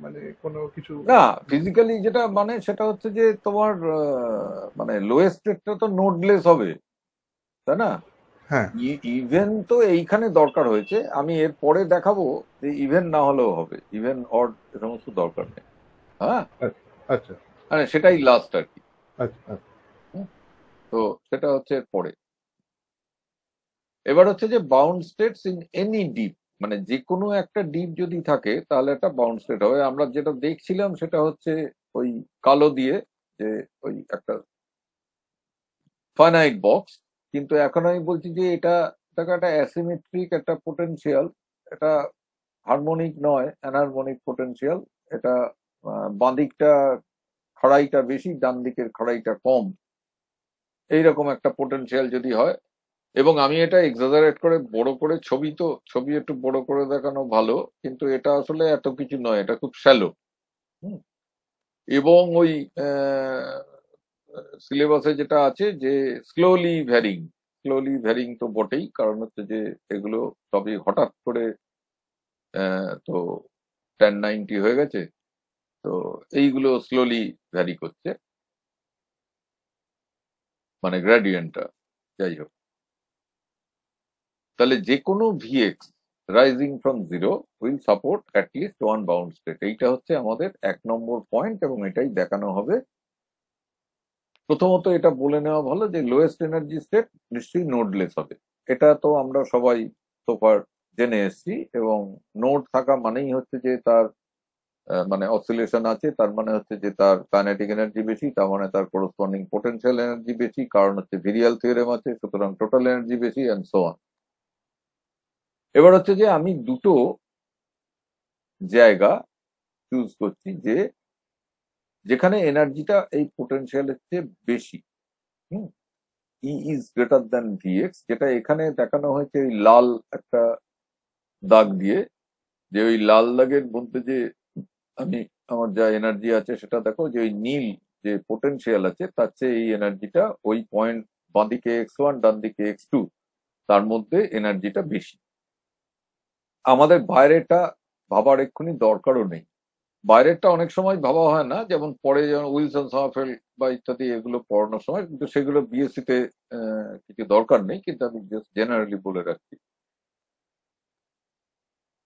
মানে কোনো কিছু না, ফিজিক্যালি যেটা মানে সেটা হচ্ছে যে তোমার মানে লোয়েস্ট স্টেটটা তো নোডলেস হবে, তাই না? হ্যাঁ, ইভেন তো এইখানে দরকার হয়েছে, আমি এর পরে দেখাবো যে ইভেন না হলেও হবে, ইভেন অড সমস্ত দরকার নেই। হ্যাঁ, আচ্ছা মানে সেটাই লাস্ট আর কি। আচ্ছা, তো সেটা হচ্ছে এর পরে। এবার হচ্ছে যে bound states in any deep, মানে যে কোনো একটা ডিপ যদি থাকে তাহলে একটা বাউন্ড স্টেট হবে। আমরা যেটা দেখছিলাম সেটা হচ্ছে ওই কালো দিয়ে, যে ওই একটা ফাইনাইট বক্স, কিন্তু এখন আমি বলছি যে এটা একটা অ্যাসিমেট্রিক একটা পোটেনশিয়াল, এটা হারমোনিক নয়, অ্যানহারমোনিক পোটেনশিয়াল। এটা বাঁদিকটা খাড়াইটা বেশি, ডান দিকের খাড়াইটা কম, এইরকম একটা পোটেনশিয়াল যদি হয়, এবং আমি এটা এক্সাজারেট করে বড় করে ছবি একটু বড় করে দেখানো ভালো, কিন্তু এটা আসলে এত কিছু নয়, এটা খুব শ্যালো। এবং ওই সিলেবাসে যেটা আছে যে স্লোলি ভ্যারিং তো বটেই, কারণ হচ্ছে যে এগুলো সবই হঠাৎ করে তো 1090 হয়ে গেছে, তো এইগুলো স্লোলি ভ্যারি করছে, মানে গ্রেডিয়েন্টটা। যাই হোক, তাহলে যে কোনো VX rising from zero will support at least one bound state, এইটা হচ্ছে আমাদের 1 নম্বর পয়েন্ট, এবং এটাই দেখানো হবে। প্রথমত এটা বলে নেওয়া ভালো যে লোয়েস্ট এনার্জি স্টেট নিশ্চয়ই নোডলেস হবে, এটা তো আমরা সবাই সোফার জেনে এসছি, এবং নোড থাকা মানেই হচ্ছে যে তার মানে অসিলেশন আছে, তার মানে হচ্ছে যে তার কাইনেটিক এনার্জি বেশি, তার মানে তার করসপন্ডিং পোটেনশিয়াল এনার্জি বেশি, কারণ হচ্ছে ভিরিয়াল থিওরেম আছে, সুতরাং টোটাল এনার্জি বেশি অ্যান্ড সো অন। এবার হচ্ছে যে আমি দুটো জায়গা চুজ করছি যে যেখানে এনার্জিটা এই পোটেনশিয়ালের চেয়ে বেশি, ই ইজ গ্রেটার দ্যান ভিএক্স, যেটা এখানে দেখানো হয়েছে ওই লাল একটা দাগ দিয়ে, যে ওই লাল দাগের মধ্যে যে আমি আমার যা এনার্জি আছে সেটা দেখো, যে ওই নীল যে পোটেনশিয়াল আছে তার চেয়ে এই এনার্জিটা ওই পয়েন্ট বাঁদিকে x1 ডান দিকে x2, তার মধ্যে এনার্জিটা বেশি। আমাদের বাইরেটা ভাবার এক্ষুনি দরকারও নেই, বাইরেরটা অনেক সময় ভাবা হয় না, যেমন পরে যেমন উইলসন সমারফেল্ড বা ইত্যাদি এগুলো পড়ানোর সময়, কিন্তু সেগুলো বিএসসি তে কিছু দরকার নেই, কিন্তু আমি জাস্ট জেনারেলি বলে রাখছি।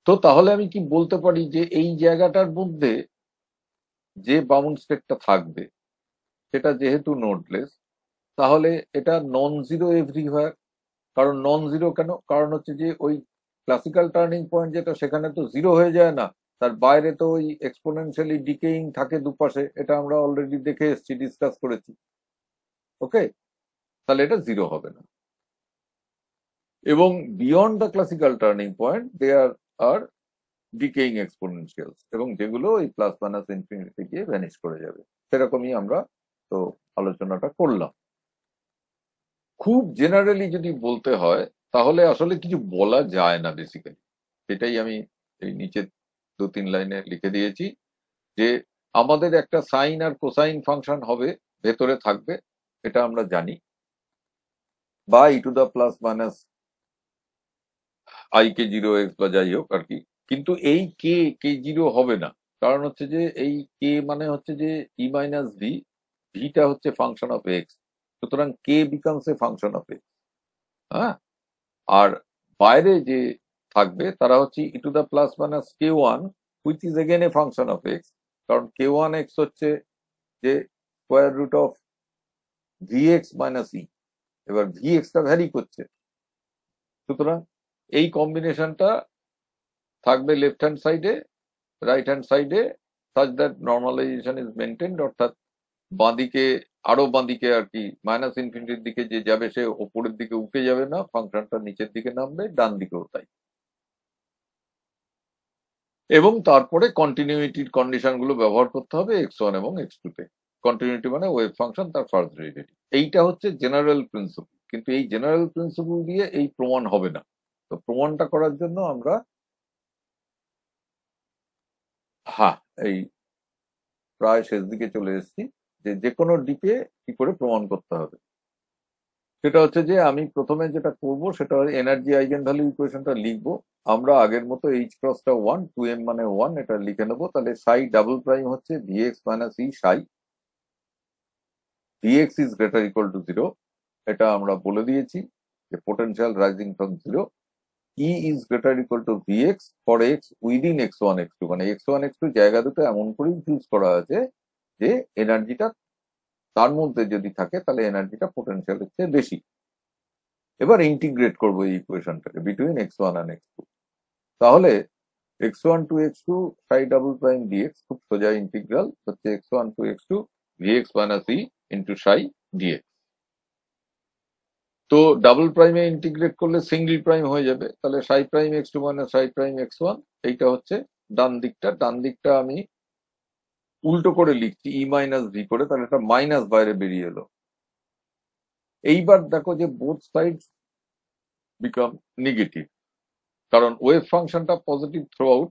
তো তাহলে আমি কি বলতে পারি যে এই জায়গাটার মধ্যে যে বাউন্ড স্টেটটা থাকবে সেটা যেহেতু নোডলেস, তাহলে এটা নন জিরো এভরিওয়্যার। কারণ নন জিরো কেন? কারণ হচ্ছে যে ওই ক্লাসিক্যাল টার্নিং পয়েন্ট যেটা, সেখানে তো জিরো হয়ে যায় না, তার বাইরে তো ওই এক্সপোনেনশিয়ালি ডিকেইং থাকে দুপাশে, এটা আমরা অলরেডি দেখে এসেছি, ডিসকাস করেছি। ওকে, তাহলে এটা জিরো হবে না। এবং beyond the classical turning point there are decaying exponentials, এবং যেগুলো ওই প্লাস মাইনাস ইনফিনিটিতে গিয়ে ভ্যানিশ করে যাবে। সেরকমই আমরা তো আলোচনাটা করলাম। খুব জেনারেলি যদি বলতে হয় তাহলে আসলে কিছু বলা যায় না বেসিক্যালি। সেটাই আমি এই নিচে 2-3 লাইনে লিখে দিয়েছি যে আমাদের একটা সাইন আর কোসাইন ফাংশন হবে, ভেতরে থাকবে, এটা আমরা জানি, বা e to the plus minus i k 0x বা যাই হোক আর কি। কিন্তু এই কে 0 হবে না, কারণ হচ্ছে যে এই কে মানে হচ্ছে যে ই মাইনাস ভি, ভিটা হচ্ছে ফাংশন অফ এক্স, সুতরাং k becomes a function of x. হ্যাঁ, আর বাইরে যে থাকবে তারা হচ্ছে e to the plus minus k1 which is again a function of x, কারণ k1x হচ্ছে যে square root of vx minus E, এবার vx টা ভ্যারি করছে, সুতরাং এই কম্বিনেশনটা থাকবে লেফট হ্যান্ড সাইডে, রাইট হ্যান্ড সাইডে, such that normalization is maintained, অর্থাৎ বাঁদিকে আরো বাঁদিকে আর কি মাইনাস ইনফিনিটির দিকে যে যাবে সে ওপরের দিকে উঠে যাবে না, ফাংশনটা নিচের দিকে নামবে, ডান দিকেও তাই। এবং তারপরে কন্টিনিউইটির কন্ডিশন গুলো ব্যবহার করতে হবে x1 এবং x2 তে। কন্টিনিউইটি মানে ওয়েভ ফাংশন তার ফার্স্ট ডেরিভেটিভ, এইটা হচ্ছে জেনারেল প্রিন্সিপল। কিন্তু এই জেনারেল প্রিন্সিপল দিয়ে এই প্রমাণ হবে না, তো প্রমাণটা করার জন্য আমরা এই প্রায় শেষ দিকে চলে এসেছি, যে কোনো ডিপে কি করে প্রমাণ করতে হবে। সেটা হচ্ছে যে আমি প্রথমে যেটা করব সেটা এনার্জি আইগেন ভ্যালু ইকুয়েশনটা লিখবো। আমরা আগের মতো h ক্রসটা 1, 2m মানে 1 এটা লিখে নেবো। তাহলে সাই ডাবল প্রাইম হচ্ছে vx minus E Sai, vx is greater equal to 0, এটা আমরা বলে দিয়েছি যে potential rising from 0, E is greater equal two vx for x within x1 x2, মানে x1 x2 জায়গা দুটো এমন করেই চুজ করা আছে যে এনার্জিটা তার মধ্যে যদি থাকে তাহলে এনার্জিটা পোটেনশিয়ালের চেয়ে বেশি। এবার ইন্টিগ্রেট করবো এই ইকুয়েশনটাকে বিটুইন x1 আর x2, তাহলে x1 to x2 Sai double prime dx, খুব সোজা ইন্টিগ্রাল হচ্ছে x1 to x2 vx minus E into psi dx। তো ডাবল প্রাইমে ইন্টিগ্রেট করলে সিঙ্গল প্রাইম হয়ে যাবে, তাহলে psi prime x2 minus psi prime x1, এইটা হচ্ছে ডান দিকটা। ডান দিকটা আমি উল্টো করে লিখছি ই মাইনাস ভি করে, তাহলে একটা মাইনাস বাইরে বেরিয়ে এলো। এইবার দেখো যে বোথ সাইড বিকাম নেগেটিভ, কারণ ওয়েভ ফাংশনটা পজিটিভ থ্রু আউট।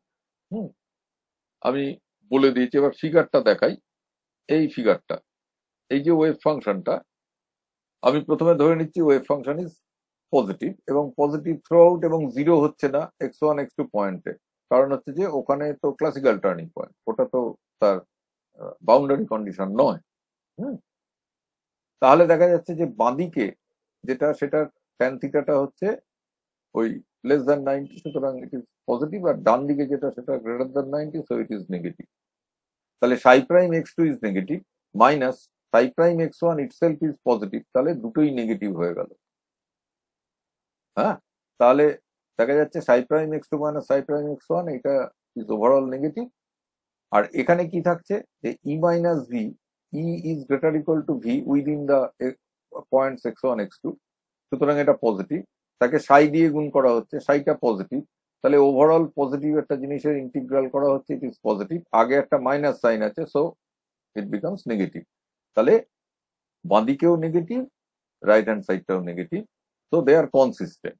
আমি বলে দিয়েছি, এবার ফিগারটা দেখাই। এই ফিগারটা, এই যে ওয়েভ ফাংশনটা, আমি প্রথমে ধরে নিচ্ছি ওয়েভ ফাংশন ইজ পজিটিভ, এবং পজিটিভ থ্রু আউট, এবং 0 হচ্ছে না x1 x2 পয়েন্টে, কারণ হচ্ছে যে ওখানে তো ক্লাসিক্যাল টার্নিং পয়েন্ট, ওটা তো তার বাউন্ডারি কন্ডিশন নয়। তাহলে দেখা যাচ্ছে যে বাঁদিকে যেটা, সেটার ট্যান থিটাটা হচ্ছে ওই লেস দ্যান 90, সুতরাং ইট ইজ পজিটিভ, আর ডান দিকে যেটা সেটা greater than 90, so it is negative. তাহলে psi prime x2 is negative minus psi prime x1 itself is positive, তাহলে দুটোই নেগেটিভ হয়ে গেল। হ্যাঁ, তাহলে দেখা যাচ্ছে সাই prime x2 minus psi prime x1, এটা ইজ ওভারঅল নেগেটিভ। আর এখানে কি থাকছে যে E minus V, E is greater equal to V within the points x1 x2, সুতরাং এটা পজিটিভ, তাকে সাই দিয়ে গুণ করা হচ্ছে, সাইটা পজিটিভ, তাহলে ওভারঅল পজিটিভ একটা জিনিসের ইন্টিগ্রাল করা হচ্ছে, ইট ইজ পজিটিভ। আগে একটা মাইনাস সাইন আছে, সো ইট বিকামস নেগেটিভ। তাহলে বাঁদিকেও নেগেটিভ, রাইট হ্যান্ড সাইডটাও negative, so they are consistent.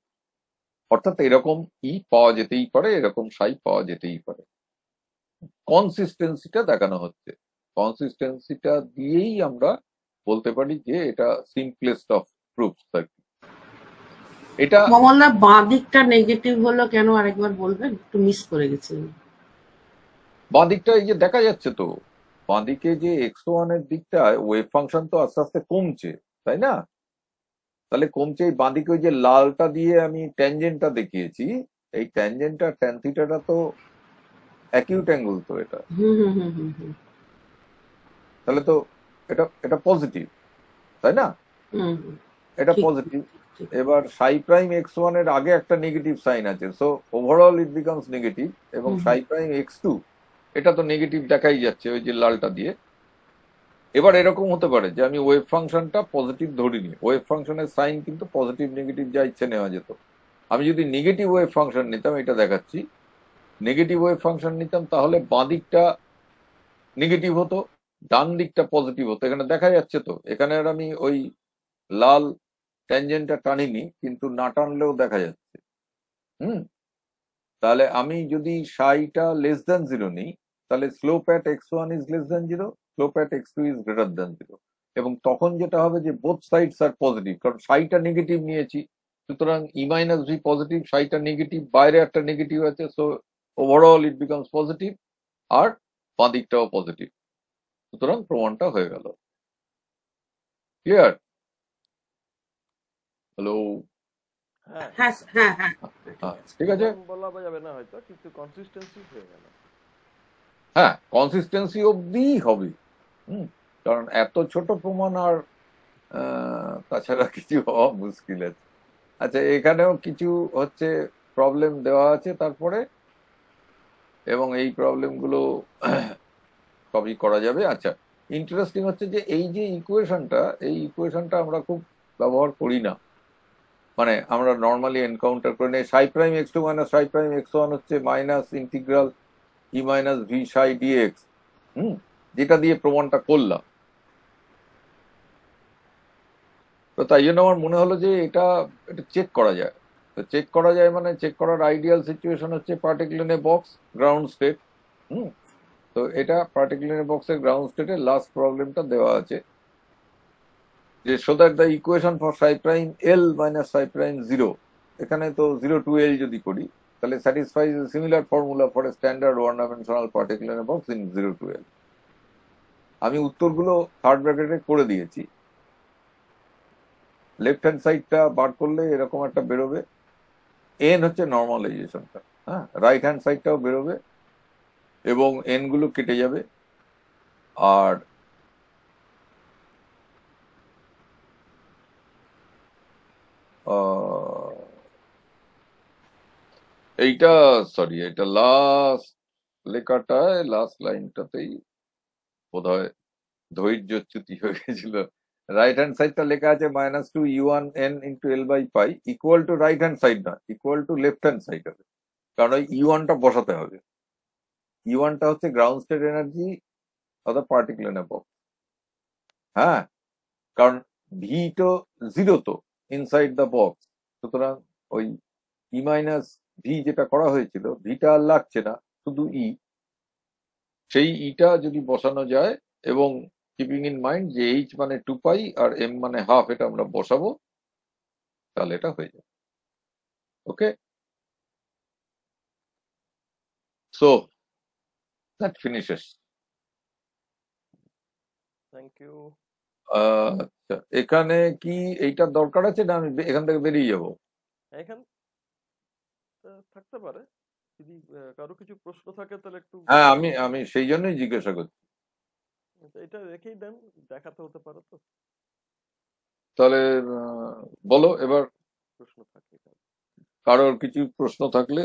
অর্থাৎ এরকম ই পাওয়া যেতেই পারে, এরকম সাই পাওয়া যেতেই পারে। কনসিস্টেন্সিটা দেখানো হচ্ছে, কনসিস্টেন্সিটা দিয়েই আমরা বলতে পারি যে এটা সিম্পলেস্ট অফ প্রুফস আর কি। এটা মমলা বাঁ দিকটা নেগেটিভ হলো কেন আরেকবার বলবেন, একটু মিস করে গেছি। বাঁ দিকটা এই যে দেখা যাচ্ছে, তো বাঁ দিকে যে x1 এর দিকটা ওয়েভ ফাংশন তো আস্তে আস্তে কমছে, তাই না? তাহলে কমছে, এই বাঁ দিকে ওই যে লালটা দিয়ে আমি ট্যানজেন্টটা দেখিয়েছি, এই ট্যানজেন্টটা ট্যান থিটাটা তো অ্যাকিউট অ্যাঙ্গেল, তো এটা তাহলে তো এটা পজিটিভ, তাই না? এটা পজিটিভ। এবার সাই প্রাইম x1 এর আগে একটা নেগেটিভ সাইন আছে, so overall it becomes negative, এবং সাই প্রাইম x2 এটা তো নেগেটিভ দেখাই যাচ্ছে ওই যে লালটা দিয়ে। এবার এরকম হতে পারে যে আমি ওয়েভ ফাংশনটা পজিটিভ ধরিনি, ওয়েভ ফাংশনের সাইন কিন্তু পজিটিভ নেগেটিভ যা ইচ্ছে নেওয়া যেত। আমি যদি নেগেটিভ ওয়েভ ফাংশন নিতাম, এটা দেখাচ্ছি নেগেটিভ ওয়েভ ফাংশন নিতাম তাহলে বাঁ দিকটা নেগেটিভ হতো, ডান দিকটা পজিটিভ হতো। এখানে দেখা যাচ্ছে তো, এখানে আর আমি ওই লাল ট্যানজেন্টটা টানিনি, কিন্তু না টানলেও দেখা যাচ্ছে। তাহলে আমি যদি সাইটা লেস দ্যান 0 নিই, তাহলে slope at x1 is less than 0, slope at x2 is greater than 0। এবং তখন যেটা হবে যে বোথ সাইডস আর পজিটিভ, কারণ সাইটা নেগেটিভ নিয়েছি, সুতরাং ই মাইনাস ভি পজিটিভ, সাইটা নেগেটিভ, বাইরে একটা নেগেটিভ আছে, so overall it becomes positive, আর বাঁ দিকটাও পজিটিভ। সুতরাং প্রমাণটা হয়ে গেল। ক্লিয়ার? হ্যালো? হ্যাঁ হ্যাঁ হ্যাঁ হ্যাঁ ঠিক আছে। নাম বলা যাবে না হয়তো, কিন্তু কনসিস্টেন্সি হয়ে গেল। হ্যাঁ, কনসিস্টেন্সি অব্দি হবে। কারণ এত ছোট প্রমাণ আর তাছাড়া কিছু হওয়া মুশকিল আছে। আচ্ছা, এখানেও কিছু হচ্ছে প্রবলেম দেওয়া আছে তারপরে, এবং এই প্রবলেমগুলো সবই করা যাবে। আচ্ছা, ইন্টারেস্টিং হচ্ছে যে এই যে ইকুয়েশনটা আমরা খুব ব্যবহার করি না, মানে আমরা নর্মালি এনকাউন্টার করি না। সাই prime x2 minus psi prime x1 হচ্ছে মাইনাস ইন্টিগ্রাল ই মাইনাস ভি সাই ডিএক্স, যেটা দিয়ে প্রমাণটা করলাম। তো তাই জন্য আমার মনে হলো যে এটা চেক করা যায়। তো চেক করা যায় মানে চেক করার আইডিয়াল সিচুয়েশন হচ্ছে পার্টিকুলার বক্স গ্রাউন্ড স্টেট। তো এটা পার্টিকুলার বক্সের গ্রাউন্ড স্টেটের লাস্ট প্রবলেমটা দেওয়া আছে, যে so that the equation for Sai prime L minus psi prime 0, এখানে তো 0 to L যদি করি তাহলে স্যাটিসফাইজ similar formula for a standard one dimensional particular box in 0 to L। আমি উত্তরগুলো থার্ড ব্র্যাকেটে করে দিয়েছি। লেফট হ্যান্ড সাইডটা বার করলে এরকম একটা বেরোবে, এন হচ্ছে নর্মালাইজেশনটা, হ্যাঁ, রাইট হ্যান্ড সাইডটাও বেরোবে এবং এন গুলো কেটে যাবে। আর এইটা লাস্ট লেখাটায়, লাস্ট লাইনটাতেই বোধহয় ধৈর্যচ্যুতি হয়ে গেছিল। রাইট হ্যান্ড সাইডটা লেখা আছে -2 U1n × L/π equal to right hand side না, equal to left hand side হবে, কারণ ওই U1টা বসাতে হবে। U1টা হচ্ছে ground state energy of the particular box. হ্যাঁ, কারণ ভি তো 0 তো ইনসাইড দ্য বক্স, সুতরাং ওই ই মাইনাস ভি যেটা করা হয়েছিল, ভিটা আর লাগছে না, শুধু ই, সেই ইটা যদি বসানো যায়, এবং কিপিং ইন মাইন্ড যে এইচ মানে 2π আর এম মানে হাফ, এটা আমরা বসাবো, তাহলে এটা হয়ে যাবে। Okay, so that finishes. Thank you. আচ্ছা, এখানে কি এইটার দরকার আছে না আমি এখান থেকে বেরিয়ে যাব? এখান থাকতে পারে, যদি কারো কিছু প্রশ্ন থাকে তাহলে একটু। হ্যাঁ, আমি সেই জন্যই জিজ্ঞাসা করছি। এটা রেখেই দেন, দেখাতে হতে পারে তো। তাহলে বলো এবার, প্রশ্ন থাকে কারোর কিছু প্রশ্ন থাকলে।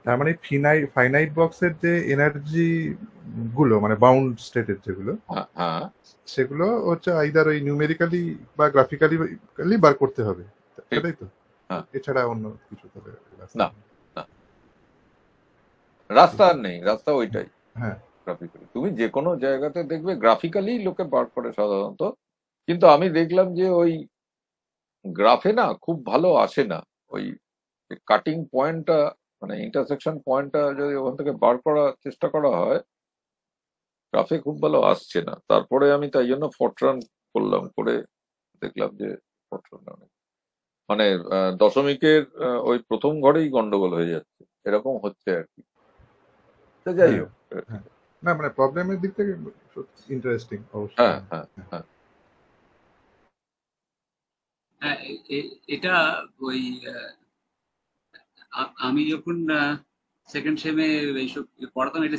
তার মানে ফাইনাইট বক্সের যে এনার্জি গুলো, মানে বাউন্ড স্টেটের যেগুলো, সেগুলো হচ্ছে আইদার ওই নিউমেরিক্যালি বা গ্রাফিক্যালি বার করতে হবে, সেটাই তো? এছাড়া অন্য কিছু তবে না, রাস্তা আর নেই, রাস্তা ওইটাই। হ্যাঁ, গ্রাফিক্যালি তুমি যে কোনো জায়গাতে দেখবে গ্রাফিক্যালি লোকে বার করে সাধারণত, কিন্তু আমি দেখলাম যে ওই গ্রাফে না খুব ভালো আসে না, ওই কাটিং পয়েন্টটা, মানে ইন্টারসেকশন পয়েন্টটা যদি ওখান থেকে বার করার চেষ্টা করা হয়, গ্রাফে খুব ভালো আসছে না। তারপরে আমি তাই জন্য ফরট্রান করলাম, করে দেখলাম যে ফরট্রান অনেক, মানে দশমিকের ওই প্রথম ঘরেই গন্ডগোল হয়ে যাচ্ছে, এরকম হচ্ছে আর কি। যাই হোক, না মানে প্রবলেমের দিক থেকে ইন্টারেস্টিং অবশ্যই। হ্যাঁ হ্যাঁ হ্যাঁ, এটা ওই আমি যখন সেকেন্ড সেমে এইসব পড়াতাম, এটা